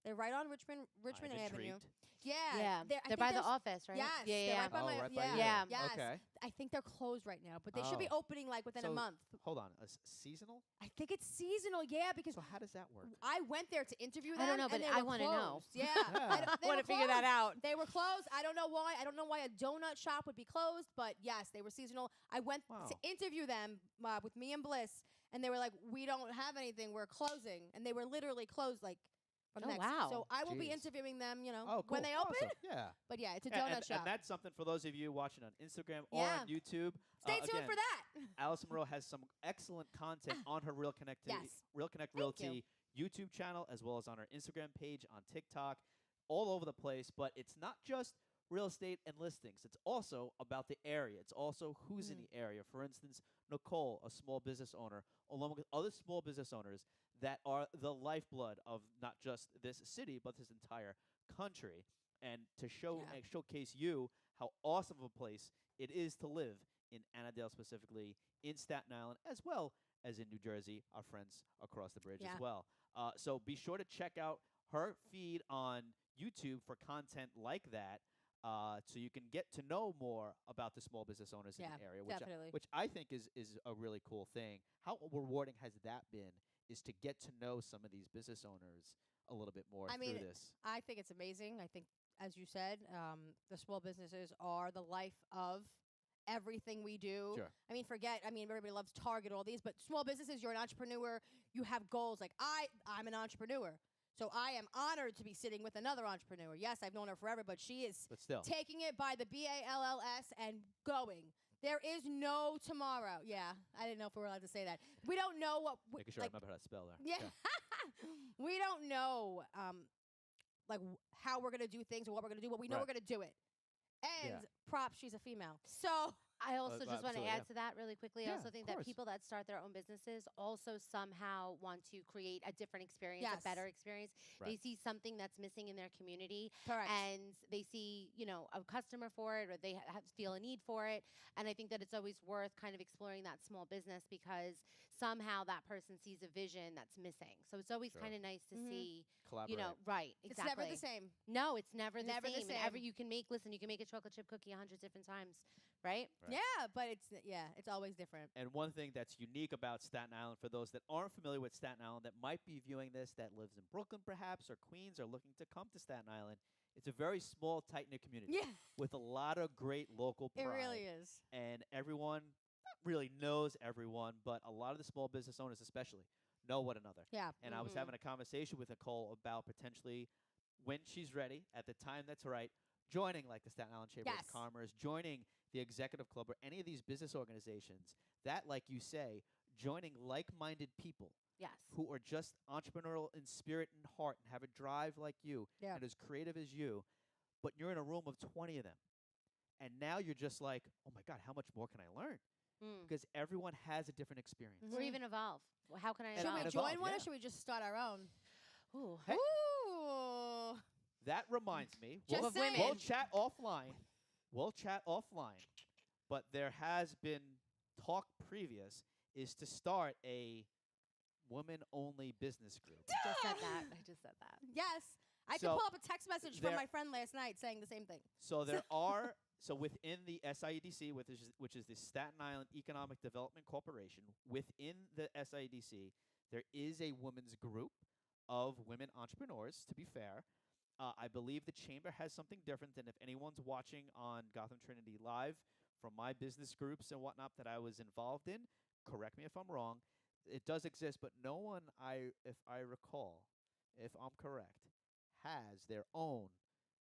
S2: They're right on Richmond
S1: I'm
S2: Avenue.
S1: intrigued.
S2: Yeah.
S5: They're
S2: I think
S5: by the
S2: there's-
S5: office, right?
S2: Yes.
S5: Yeah,
S2: they're
S5: yeah.
S2: Right by
S1: Oh,
S2: my,
S1: right by
S2: yeah.
S1: you.
S5: Yeah.
S2: Yes.
S1: Okay.
S2: I think they're closed right now, but they should be
S1: Oh.
S2: opening like within a
S1: So-
S2: month.
S1: Hold on. Seasonal?
S2: I think it's seasonal. Yeah, because
S1: So how does that work?
S2: I went there to interview them.
S5: I don't know,
S2: and
S5: but
S2: they
S5: I
S2: were
S5: wanna know.
S2: closed. Yeah.
S1: Yeah.
S2: They
S5: Want
S2: were
S5: to figure that
S2: closed.
S5: out.
S2: They were closed. I don't know why. I don't know why a donut shop would be closed, but yes, they were seasonal. I went
S1: Wow.
S2: to interview them with me and Bliss, and they were like, "We don't have anything. We're closing," and they were literally closed like. From
S5: Oh,
S2: next.
S5: wow.
S2: So I will be
S1: Jeez.
S2: interviewing them,
S1: Oh, cool.
S2: when they open.
S1: Awesome. Yeah.
S2: But yeah, it's a
S1: Yeah,
S2: donut
S1: and,
S2: shop.
S1: and that's something for those of you watching on Instagram or
S2: Yeah.
S1: on YouTube.
S2: Stay tuned
S1: again,
S2: for that.
S1: Allison Mireau has some excellent content on her Real Connect
S2: Yes.
S1: Real Connect
S2: Thank you.
S1: Realty YouTube channel, as well as on her Instagram page, on TikTok, all over the place. But it's not just real estate and listings. It's also about the area. It's also who's in
S2: Mm.
S1: the area. For instance, Nicole, a small business owner, along with other small business owners that are the lifeblood of not just this city, but this entire country. And to show
S2: Yeah.
S1: and showcase you how awesome of a place it is to live in Annadale, specifically in Staten Island, as well as in New Jersey, our friends across the bridge
S2: Yeah.
S1: as well. So be sure to check out her feed on YouTube for content like that, so you can get to know more about the small business owners in
S2: Yeah,
S1: the area,
S2: definitely.
S1: which I think is a really cool thing. How rewarding has that been? Is to get to know some of these business owners a little bit more
S2: I
S1: through
S2: mean,
S1: this.
S2: I think it's amazing. I think, as you said, the small businesses are the life of everything we do.
S1: Sure.
S2: I mean, everybody loves Target, all these, but small businesses, you're an entrepreneur, you have goals. Like I'm an entrepreneur. So I am honored to be sitting with another entrepreneur. Yes, I've known her forever, but she is
S1: But still.
S2: taking it by the BALLS and going. There is no tomorrow. Yeah, I didn't know if we were allowed to say that. We don't know what.
S1: Making sure I remember how to spell there.
S2: Yeah. We don't know how we're going to do things or what we're going to do, but we know
S1: Right.
S2: we're going to do it. And
S1: Yeah.
S2: props, she's a female. So
S5: I also just want to
S1: absolutely,
S5: add
S1: yeah.
S5: to that really quickly. I
S1: Yeah,
S5: also
S1: of
S5: think that
S1: course.
S5: people that start their own businesses also somehow want to create a different experience,
S2: Yes.
S5: a better experience. They
S1: Right.
S5: see something that's missing in their community,
S2: Correct.
S5: and they see, a customer for it, or they feel a need for it. And I think that it's always worth kind of exploring that small business because somehow that person sees a vision that's missing. So it's always
S1: Sure.
S5: kind of nice to
S2: Mhm.
S5: see,
S1: Collaborate.
S5: right,
S2: It's
S5: exactly.
S2: never the same.
S5: No, it's never the
S2: Never the
S5: same. And
S2: same.
S5: you can make a chocolate chip cookie 100 different times, right?
S1: Right.
S2: Yeah, but it's always different.
S1: And one thing that's unique about Staten Island, for those that aren't familiar with Staten Island, that might be viewing this, that lives in Brooklyn perhaps, or Queens, or looking to come to Staten Island, it's a very small, tight-knit community
S2: Yeah,
S1: with a lot of great local
S2: it
S1: pride.
S2: really is.
S1: And everyone not really knows everyone, but a lot of the small business owners especially know one another.
S2: Yeah.
S1: And I was
S5: Mhm.
S1: having a conversation with Nicole about potentially, when she's ready, at the time that's right, joining like the Staten Island Chamber
S2: Yes.
S1: of Commerce, joining the Executive Club, or any of these business organizations that, like you say, joining like-minded people
S5: Yes.
S1: who are just entrepreneurial in spirit and heart and have a drive like you
S2: Yeah.
S1: and as creative as you, but you're in a room of 20 of them. And now you're just like, oh my God, how much more can I learn?
S5: Mm.
S1: Because everyone has a different experience.
S5: Or even evolve. Well, how can I
S1: And
S2: Should we
S5: evolve?
S1: evolve,
S2: join one
S1: yeah.
S2: or should we just start our own?
S5: Ooh.
S1: Hey.
S2: Ooh.
S1: That reminds me,
S2: Just
S1: we'll,
S2: saying.
S1: we'll chat offline. We'll chat offline. But there has been talk previous is to start a woman-only business group.
S5: I just said that. I just said that.
S2: Yes. I
S1: So,
S2: could pull up a text message from
S1: there-
S2: my friend last night saying the same thing.
S1: So there are within the SIEDC, which is the Staten Island Economic Development Corporation, within the SIEDC, there is a women's group of women entrepreneurs. To be fair, I believe the chamber has something different. And if anyone's watching on Gotham Trinity Live from my business groups and whatnot that I was involved in, correct me if I'm wrong. It does exist, but no one, if I recall, if I'm correct, has their own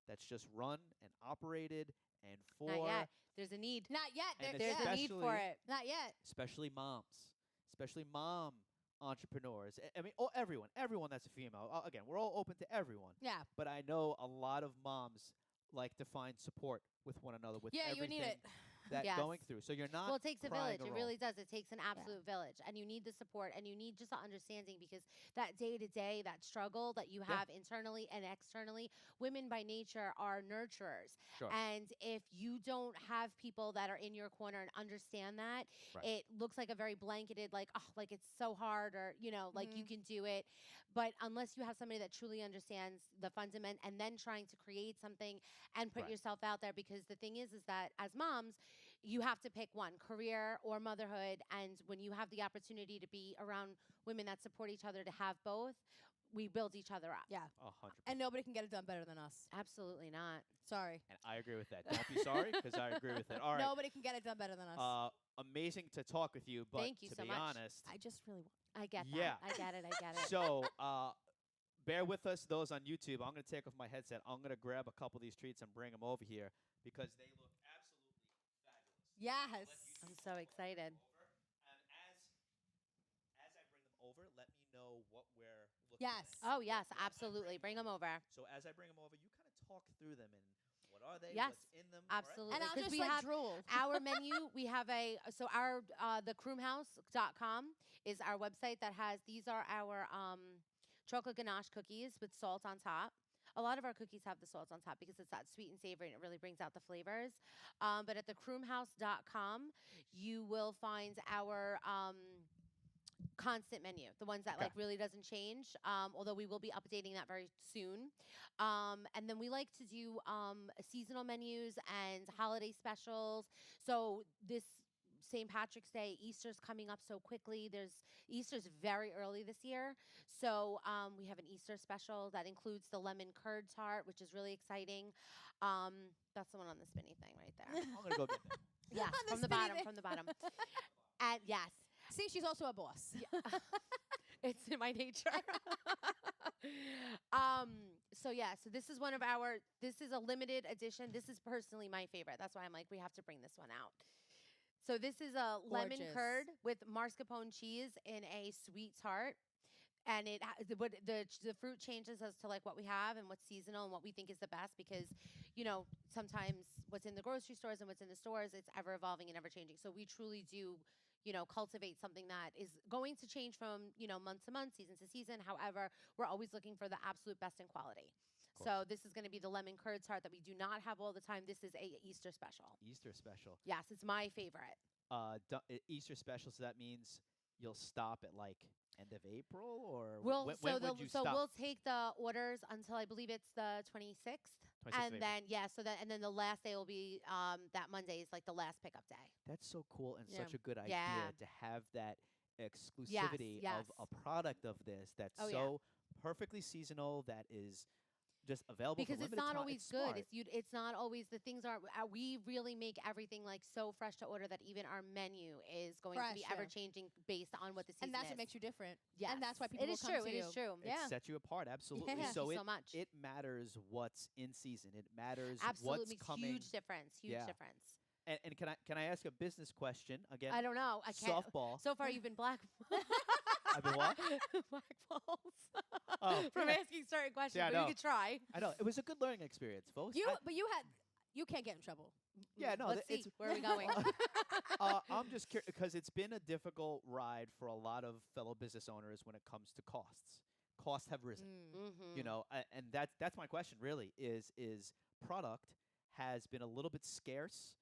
S1: that's just run and operated and for
S5: Not yet. There's a need.
S2: Not yet.
S1: And
S5: There's a need for
S1: especially-
S5: it.
S2: Not yet.
S1: especially moms, especially mom entrepreneurs. I mean, everyone that's a female. Again, we're all open to everyone.
S2: Yeah.
S1: But I know a lot of moms like to find support with one another with
S2: Yeah, you
S1: everything
S2: need it.
S1: that
S5: Yes.
S1: going through. So you're not.
S5: Well, it takes a
S1: prying
S5: village.
S1: a
S5: It
S1: role.
S5: really does. It takes an absolute village. And you need the support and you need just the understanding because that day to day, that struggle that you have internally and externally, women by nature are nurturers.
S1: Sure.
S5: And if you don't have people that are in your corner and understand that,
S1: Right.
S5: it looks like a very blanketed, like, oh, like it's so hard or, like you can do it. But unless you have somebody that truly understands the fundament and then trying to create something and put
S1: Right.
S5: yourself out there, because the thing is that as moms, you have to pick one, career or motherhood. And when you have the opportunity to be around women that support each other, to have both, we build each other up.
S2: Yeah.
S1: 100%.
S2: And nobody can get it done better than us.
S5: Absolutely not.
S2: Sorry.
S1: And I agree with that. Don't be sorry, because I agree with it. All right.
S2: Nobody can get it done better than us.
S1: Amazing to talk with you, but
S5: Thank you
S1: to
S5: so
S1: be
S5: much.
S1: honest,
S2: I just really want.
S5: I get that.
S1: Yeah.
S5: I get it. I get it.
S1: so bear with us, those on YouTube. I'm going to take off my headset. I'm going to grab a couple of these treats and bring them over here because they look absolutely fabulous.
S2: Yes.
S5: I'm so excited.
S1: Over. And as I bring them over, let me know what we're looking
S2: Yes.
S1: at.
S5: Oh, yes, absolutely. Bring them over.
S1: So as I bring them over, you kind of talk through them and what are they?
S5: Yes,
S1: What's in them? all right?
S5: Absolutely.
S2: And I'll
S5: 'Cause
S2: just
S5: we
S2: like
S5: have
S2: drool.
S5: our menu. We have the KrumeHouse.com is our website that has, these are our chocolate ganache cookies with salt on top. A lot of our cookies have the salt on top because it's that sweet and savory and it really brings out the flavors. But at the KrumeHouse.com, you will find our constant menu, the ones that
S1: Okay.
S5: like really doesn't change, although we will be updating that very soon. And then we like to do seasonal menus and holiday specials. So this St. Patrick's Day, Easter's coming up so quickly. Easter's very early this year. So we have an Easter special that includes the lemon curd tart, which is really exciting. That's the one on the spinny thing right there.
S1: I'm going to go get them.
S5: Yeah,
S2: On the
S5: from the
S2: spinny
S5: bottom,
S2: thing.
S5: from the bottom. And yes,
S2: See, she's also a boss.
S5: it's in my nature. So this is this is a limited edition. This is personally my favorite. That's why I'm like, we have to bring this one out. So this is a lemon
S2: Gorgeous.
S5: curd with mascarpone cheese in a sweet tart. And the fruit changes as to like what we have and what's seasonal and what we think is the best because, sometimes what's in the grocery stores and what's in the stores. It's ever evolving and ever changing. So we truly do, cultivate something that is going to change from, month to month, season to season. However, we're always looking for the absolute best in quality. So this is going to be the lemon curd tart that we do not have all the time. This is a Easter special.
S1: Easter special.
S5: Yes, it's my favorite.
S1: Easter special, so that means you'll stop at like end of April, or
S5: We'll
S1: when
S5: so
S1: would you
S5: so
S1: stop?
S5: we'll take the orders until I believe it's the 26th.
S1: 26th of
S5: And
S1: April.
S5: then the last day will be that Monday is like the last pickup day.
S1: That's so cool and
S2: Yeah.
S1: such a good idea
S5: Yeah.
S1: to have that exclusivity
S5: yes.
S1: of a product of this that's
S5: Oh, yeah.
S1: so perfectly seasonal, that is just available
S5: Because
S1: for
S5: it's
S1: limited
S5: not
S1: time.
S5: always
S1: It's
S5: good.
S1: smart.
S5: It's not always the things aren't. We really make everything like so fresh to order that even our menu is going to be
S2: Fresh, yeah.
S5: ever changing based on what the season
S2: And that's
S5: is.
S2: what makes you different.
S5: Yes.
S2: And that's why people
S5: It
S2: will
S5: is
S2: come
S5: true.
S2: to
S5: It
S2: you.
S5: is true.
S1: It
S2: Yeah.
S1: sets you apart, absolutely.
S2: Yeah.
S5: Thank
S1: So
S5: you so much.
S1: it matters what's in season. It matters
S5: Absolutely
S1: what's
S5: makes
S1: coming.
S5: huge difference. Huge
S1: Yeah.
S5: difference.
S1: And can I ask a business question again?
S5: I don't know. I can't.
S1: Softball.
S5: So far, you've been black.
S1: I've been what?
S5: Blackballs.
S1: Oh,
S5: From
S1: yeah.
S5: asking certain questions,
S1: I
S5: but
S1: know.
S5: you could try.
S1: I know it was a good learning experience, folks.
S2: But you can't get in trouble.
S1: Yeah, no,
S5: Let's
S1: it's
S5: see. Where are we going?
S1: I'm just curious because it's been a difficult ride for a lot of fellow business owners when it comes to costs. Costs have risen.
S5: Mm-hmm.
S1: And that's my question really is product has been a little bit scarce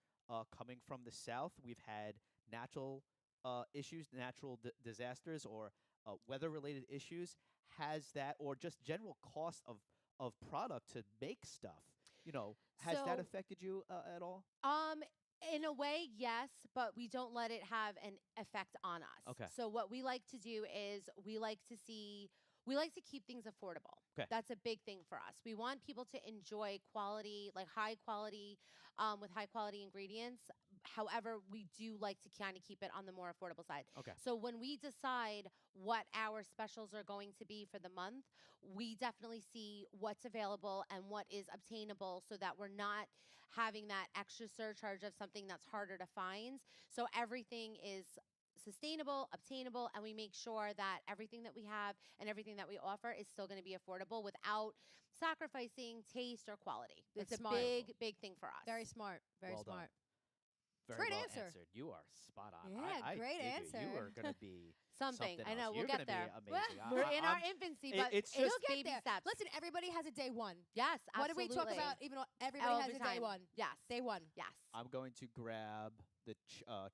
S1: coming from the south. We've had natural issues, natural disasters, or weather related issues. Has that, or just general cost of product to make stuff, has that
S5: So-
S1: affected you at all?
S5: In a way, yes, but we don't let it have an effect on us.
S1: Okay.
S5: So what we like to do is we like to keep things affordable.
S1: Okay.
S5: That's a big thing for us. We want people to enjoy quality, like high quality, with high quality ingredients. However, we do like to kind of keep it on the more affordable side.
S1: Okay.
S5: So when we decide what our specials are going to be for the month, we definitely see what's available and what is obtainable so that we're not having that extra surcharge of something that's harder to find. So everything is sustainable, obtainable, and we make sure that everything that we have and everything that we offer is still going to be affordable without sacrificing taste or quality.
S2: That's
S5: It's a
S2: smart.
S5: big thing for us.
S2: Very smart. Very
S1: Well done.
S2: smart.
S1: Very
S2: Great
S1: well
S2: answer.
S1: answered. You are spot on.
S2: Yeah,
S1: I
S2: great
S1: dig it.
S2: answer.
S1: You are going to be
S5: Something.
S1: something
S5: I know.
S1: else.
S5: We'll
S1: You're
S5: get
S1: gonna
S5: there.
S1: Be amazing.
S5: We're in our
S1: I'm-
S5: infancy,
S1: it-
S5: but
S1: it's
S2: It'll
S1: just
S2: get
S5: baby
S2: there.
S5: steps.
S2: Listen, everybody has a day one.
S5: Yes,
S2: What
S5: absolutely.
S2: did we talk about? Even though everybody has
S5: Every
S2: a day
S5: time.
S2: one.
S5: Yes.
S2: Day one.
S5: Yes.
S1: I'm going to grab the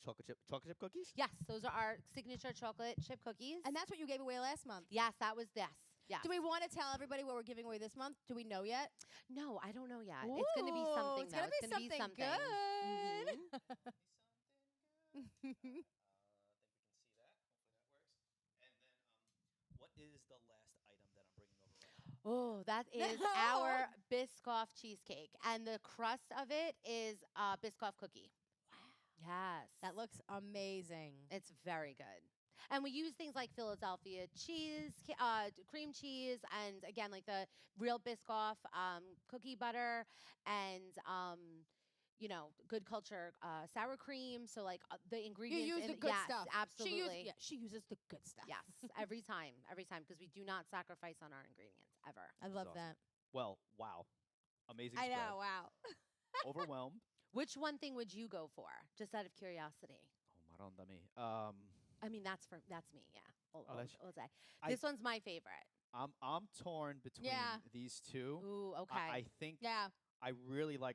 S1: chocolate chip cookies.
S5: Yes, those are our signature chocolate chip cookies.
S2: And that's what you gave away last month.
S5: yes, that was this. Yes.
S2: Do we want to tell everybody what we're giving away this month? Do we know yet?
S5: No, I don't know yet. It's going to be
S2: Ooh,
S5: something.
S2: It's
S5: though.
S2: gonna be something
S5: something.
S2: good.
S5: Mhm.
S1: What is the last item that I'm bringing over right now?
S5: Oh, that is our Biscoff cheesecake, and the crust of it is Biscoff cookie. Wow. Yes,
S2: That looks amazing.
S5: it's very good. And we use things like Philadelphia cheese, cream cheese, and again, like the real Biscoff cookie butter, and good culture sour cream. So like the
S2: You
S5: ingredients.
S2: use
S5: in
S2: the good
S5: yes,
S2: stuff.
S5: Absolutely.
S2: She uses the good stuff.
S5: Yes, every time, because we do not sacrifice on our ingredients ever.
S2: I love
S1: awesome.
S2: that.
S1: Well, wow, amazing.
S2: I
S1: spread.
S2: know. Wow.
S1: Overwhelmed.
S5: Which one thing would you go for, just out of curiosity?
S1: Oh, Maranda me.
S5: I mean, that's me. Yeah,
S1: that's-
S5: I'll say
S1: I-
S5: this one's my favorite.
S1: I'm torn between
S2: Yeah.
S1: these two.
S5: Ooh, okay.
S1: I think
S2: Yeah.
S1: I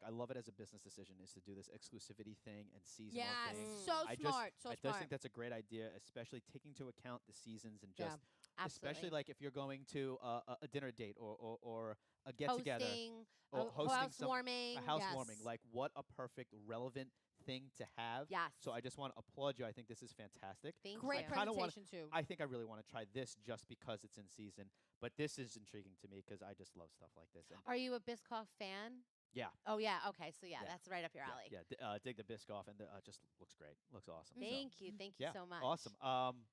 S1: love it as a business decision is to do this exclusivity thing and seasonal
S2: Yes.
S1: thing.
S2: So
S1: I
S2: smart.
S1: I just think that's a great idea, especially taking into account the seasons and
S2: Yeah.
S1: just
S5: Absolutely.
S1: especially like if you're going to a dinner date or a get together
S5: hosting,
S1: or hosting
S5: housewarming.
S1: a housewarming.
S2: Yes.
S1: Like what a perfect relevant thing to have.
S5: Yes.
S1: So I just want to applaud you. I think this is fantastic.
S5: Thank
S2: Great
S5: you.
S1: kinda wanna-
S2: presentation too.
S1: I think I really want to try this just because it's in season. But this is intriguing to me because I just love stuff like this. And
S5: Are you a Biscoff fan?
S1: yeah.
S5: Oh yeah. Okay. So
S1: Yeah.
S5: that's right up your alley.
S1: Yeah, dig the Biscoff and just looks great. Looks awesome. So,
S5: Thank you. Thank you
S1: yeah,
S5: so much.
S1: awesome.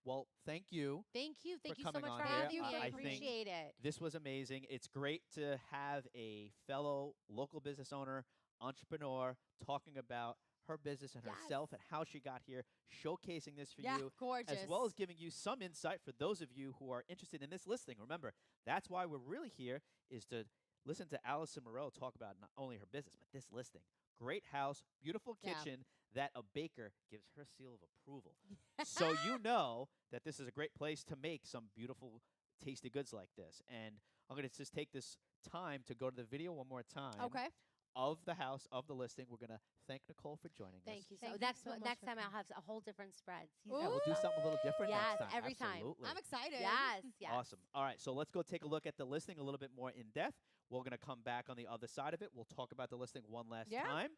S1: Well, thank you.
S5: Thank you. Thank you so
S1: coming
S5: much
S1: on
S5: for
S1: here.
S5: having me.
S1: I
S5: I
S1: think
S5: appreciate it.
S1: This was amazing. It's great to have a fellow local business owner, entrepreneur, talking about her business and
S5: Yes.
S1: herself and how she got here, showcasing this for
S2: Yeah,
S1: you,
S2: gorgeous.
S1: as well as giving you some insight for those of you who are interested in this listing. Remember, that's why we're really here, is to listen to Allison Mireau talk about not only her business, but this listing. great house, beautiful
S2: Yeah.
S1: kitchen that a baker gives her seal of approval. So you know that this is a great place to make some beautiful, tasty goods like this. And I'm going to just take this time to go to the video one more time
S2: Okay.
S1: of the house, of the listing. We're going to thank Nicole for joining us.
S5: Thank you. So
S2: Thank you
S5: next
S2: so much
S5: next
S2: for
S5: time I'll
S2: coming.
S5: have a whole different spread.
S2: Ooh.
S1: Yeah, we'll do something a little different
S5: Yes,
S1: next time.
S5: every time.
S1: Absolutely.
S2: I'm excited.
S5: Yes, yes.
S1: Awesome. All right, so let's go take a look at the listing a little bit more in depth. We're going to come back on the other side of it. We'll talk about the listing one last
S2: Yeah.
S1: time,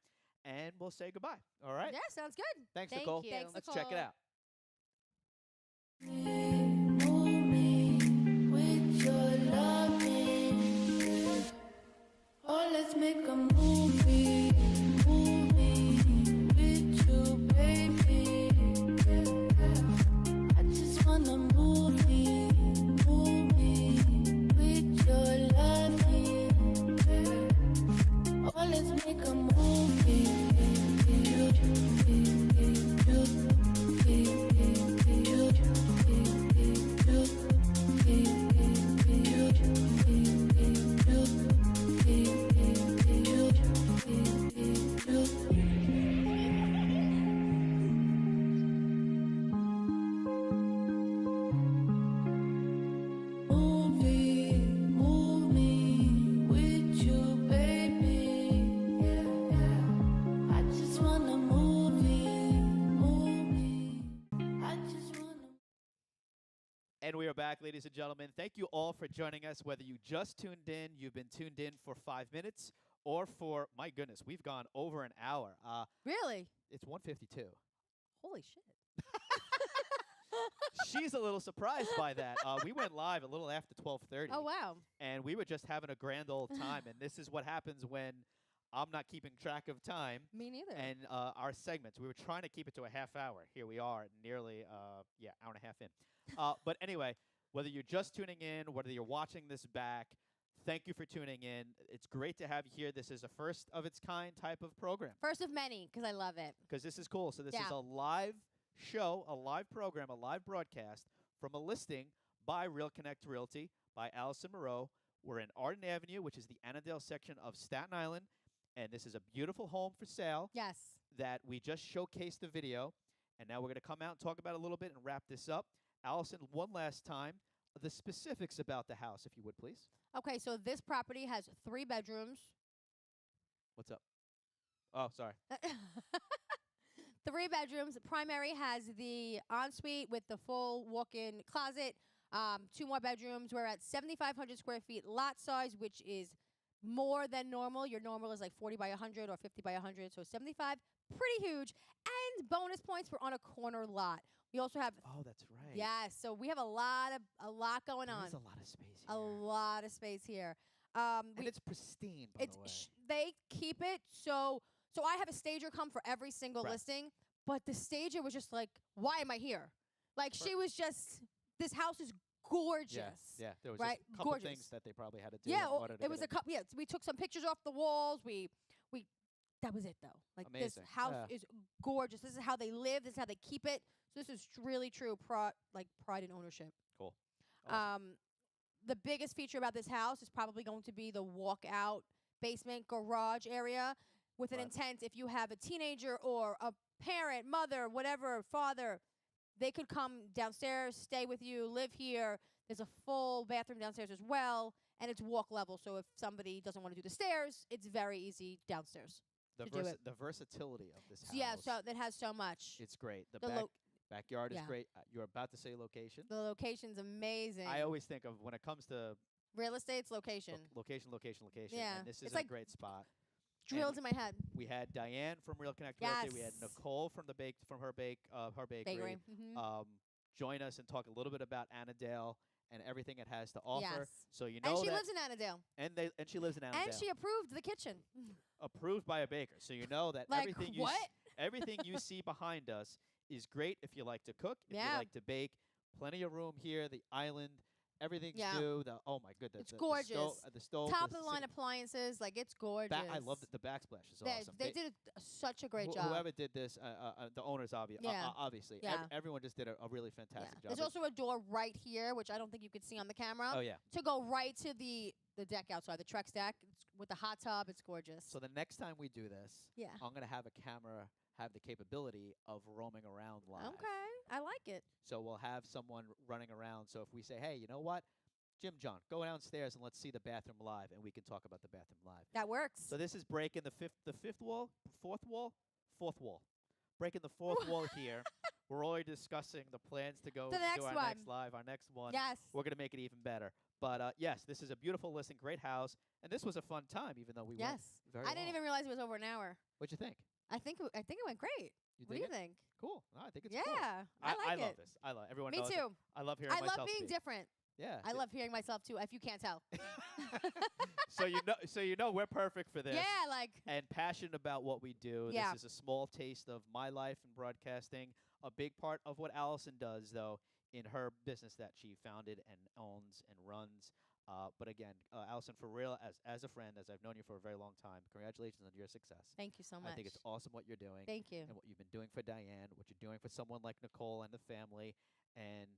S1: and we'll say goodbye. All right?
S2: Yeah, sounds good.
S1: Thanks,
S5: Thank
S1: Nicole.
S5: you.
S2: Thanks,
S1: Let's check it
S2: Nicole.
S1: out.
S3: Move me with your loving. Oh, let's make a movie with you, baby. I just wanna move me with your loving. Oh, let's make a movie. Move me with you, baby. I just wanna move me. I just wanna.
S1: And we are back, ladies and gentlemen. Thank you all for joining us, whether you just tuned in, you've been tuned in for 5 minutes, or for, my goodness, we've gone over an hour.
S2: Really?
S1: It's 1:52.
S2: Holy shit.
S1: She's a little surprised by that. We went live a little after 12:30.
S2: Oh, wow.
S1: And we were just having a grand old time. And this is what happens when I'm not keeping track of time
S2: Me neither.
S1: and our segments. We were trying to keep it to a half hour. Here we are, nearly, hour and a half in. But anyway, whether you're just tuning in, whether you're watching this back, thank you for tuning in. It's great to have you here. This is a first of its kind type of program
S2: First of many, because I love it.
S1: because this is cool. So this is
S2: Yeah.
S1: a live show, a live program, a live broadcast from a listing by Real Connect Realty by Allison Mireau. We're in Arden Avenue, which is the Annadale section of Staten Island, and this is a beautiful home for sale
S2: Yes.
S1: that we just showcased the video, and now we're going to come out and talk about it a little bit and wrap this up. Allison, one last time, the specifics about the house, if you would, please.
S2: Okay, so this property has 3 bedrooms.
S1: What's up? Oh, sorry.
S2: 3 bedrooms. Primary has the ensuite with the full walk-in closet. 2 more bedrooms. We're at 7,500 square feet lot size, which is more than normal. Your normal is like 40 by 100 or 50 by 100, so 75, pretty huge. And bonus points, we're on a corner lot. We also have
S1: Oh, that's right.
S2: so we have a lot going on.
S1: There's a lot of space
S2: A
S1: here.
S2: lot of space here.
S1: And
S2: We
S1: it's pristine, by
S2: it's
S1: the way.
S2: they keep it so I have a stager come for every single
S1: Right.
S2: listing, but the stager was just like, why am I here? Like she was just, this house is gorgeous.
S1: Yeah. There was
S2: right?
S1: just a couple
S2: Gorgeous.
S1: things that they probably had to do.
S2: Yeah,
S1: in
S2: well,
S1: order to
S2: it was
S1: get
S2: a couple. Yeah, we took some pictures off the walls. We that was it though. Like
S1: Amazing.
S2: this house
S1: Yeah.
S2: is gorgeous. This is how they live. This is how they keep it. So this is really true pride and ownership.
S1: Cool. Awesome.
S2: The biggest feature about this house is probably going to be the walkout basement garage area with an
S1: Right.
S2: intent if you have a teenager or a parent, mother, whatever, father, they could come downstairs, stay with you, live here. There's a full bathroom downstairs as well, and it's walk level. So if somebody doesn't want to do the stairs, it's very easy downstairs.
S1: The,
S2: to do it.
S1: the versatility of this house.
S2: So yeah, so that has so much.
S1: it's great. The,
S2: the
S1: back,
S2: lo-
S1: backyard is
S2: yeah.
S1: great. You're about to say location.
S2: The location's amazing.
S1: I always think of when it comes to
S2: Real estate's location.
S1: location.
S2: Yeah,
S1: And this
S2: it's
S1: is
S2: like
S1: a great spot.
S2: Drilled in my head.
S1: We had Diane from Real Connect Realty. We had
S2: Yes.
S1: Nicole from her bakery.
S2: Bakery. Mm-hmm.
S1: Join us and talk a little bit about Annadale and everything it has to offer.
S2: Yes.
S1: So you know
S2: And she
S1: that
S2: lives in Annadale.
S1: and she lives in Annadale.
S2: And she approved the kitchen.
S1: approved by a baker. So you know that
S2: Like,
S1: everything
S2: what?
S1: everything you see behind us is great if you like to cook, if
S2: Yeah.
S1: you like to bake. Plenty of room here. The island, everything's
S2: Yeah.
S1: new. Oh my goodness,
S2: It's gorgeous.
S1: The stove,
S2: Top
S1: the
S2: of the line
S1: sink-
S2: appliances, like it's gorgeous.
S1: I love the backsplash. Is
S2: They,
S1: awesome.
S2: they did such a great job.
S1: Whoever did this, the owners
S2: Yeah.
S1: obviously,
S2: Yeah.
S1: everyone just did a really
S2: Yeah.
S1: fantastic job.
S2: There's also a door right here, which I don't think you could see on the camera,
S1: oh yeah,
S2: to go right to the the deck outside, the Trex deck with the hot tub. It's gorgeous.
S1: So the next time we do this,
S2: yeah.
S1: I'm gonna have a camera have the capability of roaming around live.
S2: Okay, I like it.
S1: So we'll have someone running around. So if we say, hey, you know what, Jim John, go downstairs and let's see the bathroom live, and we can talk about the bathroom live.
S2: That works.
S1: So this is breaking the fifth wall, fourth wall, breaking the fourth wall here. We're already discussing the plans to go
S2: The
S1: do
S2: next
S1: our
S2: one.
S1: next live, our next one.
S2: Yes.
S1: We're gonna make it even better. But yes, this is a beautiful listing, great house, and this was a fun time, even though we went
S2: Yes.
S1: very
S2: I didn't
S1: long.
S2: even realize it was over an hour.
S1: What'd you think?
S2: I think it went great.
S1: You
S2: What do you
S1: it?
S2: think?
S1: Cool. No, I think it's
S2: Yeah,
S1: cool.
S2: I like
S1: love
S2: it.
S1: this. I love everyone
S2: Me
S1: knows it.
S2: too.
S1: I love hearing
S2: I
S1: myself
S2: love being
S1: speak.
S2: different.
S1: Yeah.
S2: I love hearing myself too. If you can't tell.
S1: So you know we're perfect for this.
S2: Yeah, like
S1: And passionate about what we do.
S2: Yeah.
S1: This is a small taste of my life in broadcasting. A big part of what Allison does, though, in her business that she founded and owns and runs. But again, Allison, for real, as a friend, as I've known you for a very long time, congratulations on your success.
S2: thank you so much.
S1: I think it's awesome what you're doing.
S2: Thank you.
S1: And what you've been doing for Diane, what you're doing for someone like Nicole and the family, and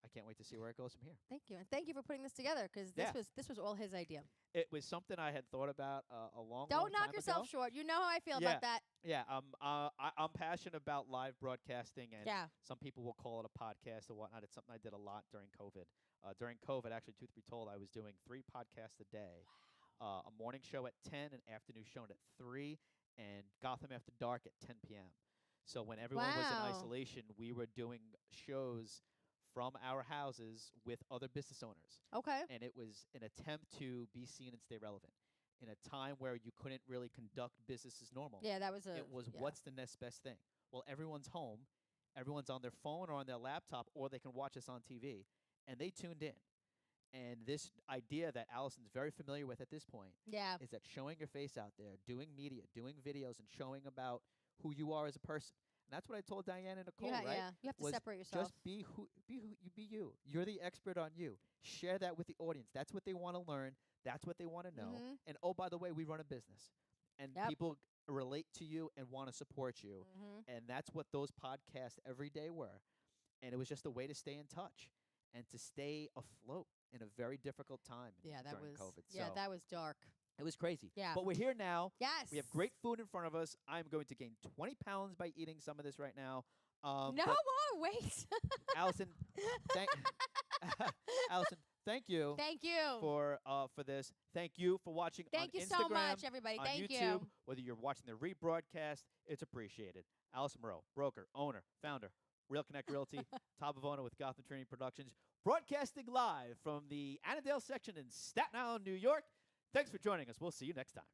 S1: I can't wait to see where it goes from here.
S2: Thank you, and thank you for putting this together because
S1: Yeah.
S2: this was all his idea.
S1: It was something I had thought about a long,
S2: Don't
S1: long
S2: knock
S1: time
S2: yourself
S1: ago.
S2: short. You know how I feel
S1: Yeah.
S2: about that.
S1: Yeah, I'm passionate about live broadcasting, and
S2: Yeah.
S1: some people will call it a podcast or whatnot. It's something I did a lot during COVID. During COVID, actually, truth be told, I was doing 3 podcasts a day. A morning show at 10, an afternoon show at 3, and Gotham After Dark at 10 p.m. So when everyone was in
S2: Wow.
S1: isolation, we were doing shows from our houses with other business owners.
S2: Okay.
S1: And it was an attempt to be seen and stay relevant in a time where you couldn't really conduct business as normal.
S2: Yeah, that was a.
S1: It was
S2: yeah.
S1: what's the next best thing? Well, everyone's home, everyone's on their phone or on their laptop, or they can watch us on TV, and they tuned in. And this idea that Allison's very familiar with at this point
S2: Yeah.
S1: is that showing your face out there, doing media, doing videos, and showing about who you are as a person. And that's what I told Diane and Nicole, right?
S2: Yeah. You have to
S1: was
S2: separate yourself.
S1: Just be you. You're the expert on you. Share that with the audience. That's what they want to learn. That's what they want to know.
S2: Mhm.
S1: And oh, by the way, we run a business, and
S2: Yep.
S1: people relate to you and want to support you.
S2: Mhm.
S1: And that's what those podcasts every day were. And it was just a way to stay in touch and to stay afloat in a very difficult time
S2: Yeah, that
S1: during
S2: was.
S1: COVID.
S2: Yeah,
S1: so
S2: that was dark.
S1: it was crazy.
S2: Yeah.
S1: But we're here now.
S2: Yes.
S1: We have great food in front of us. I'm going to gain 20 pounds by eating some of this right now.
S2: No
S1: but
S2: more. Wait.
S1: Allison, thank Allison, thank you
S2: Thank you.
S1: for this. Thank you for watching
S2: Thank
S1: on
S2: you
S1: Instagram,
S2: so much, everybody.
S1: on
S2: Thank
S1: YouTube,
S2: you.
S1: whether you're watching the rebroadcast, it's appreciated. Allison Mireau, broker, owner, founder, Real Connect Realty, top of owner with Gotham Trinity Productions, broadcasting live from the Annadale section in Staten Island, New York. Thanks for joining us. We'll see you next time.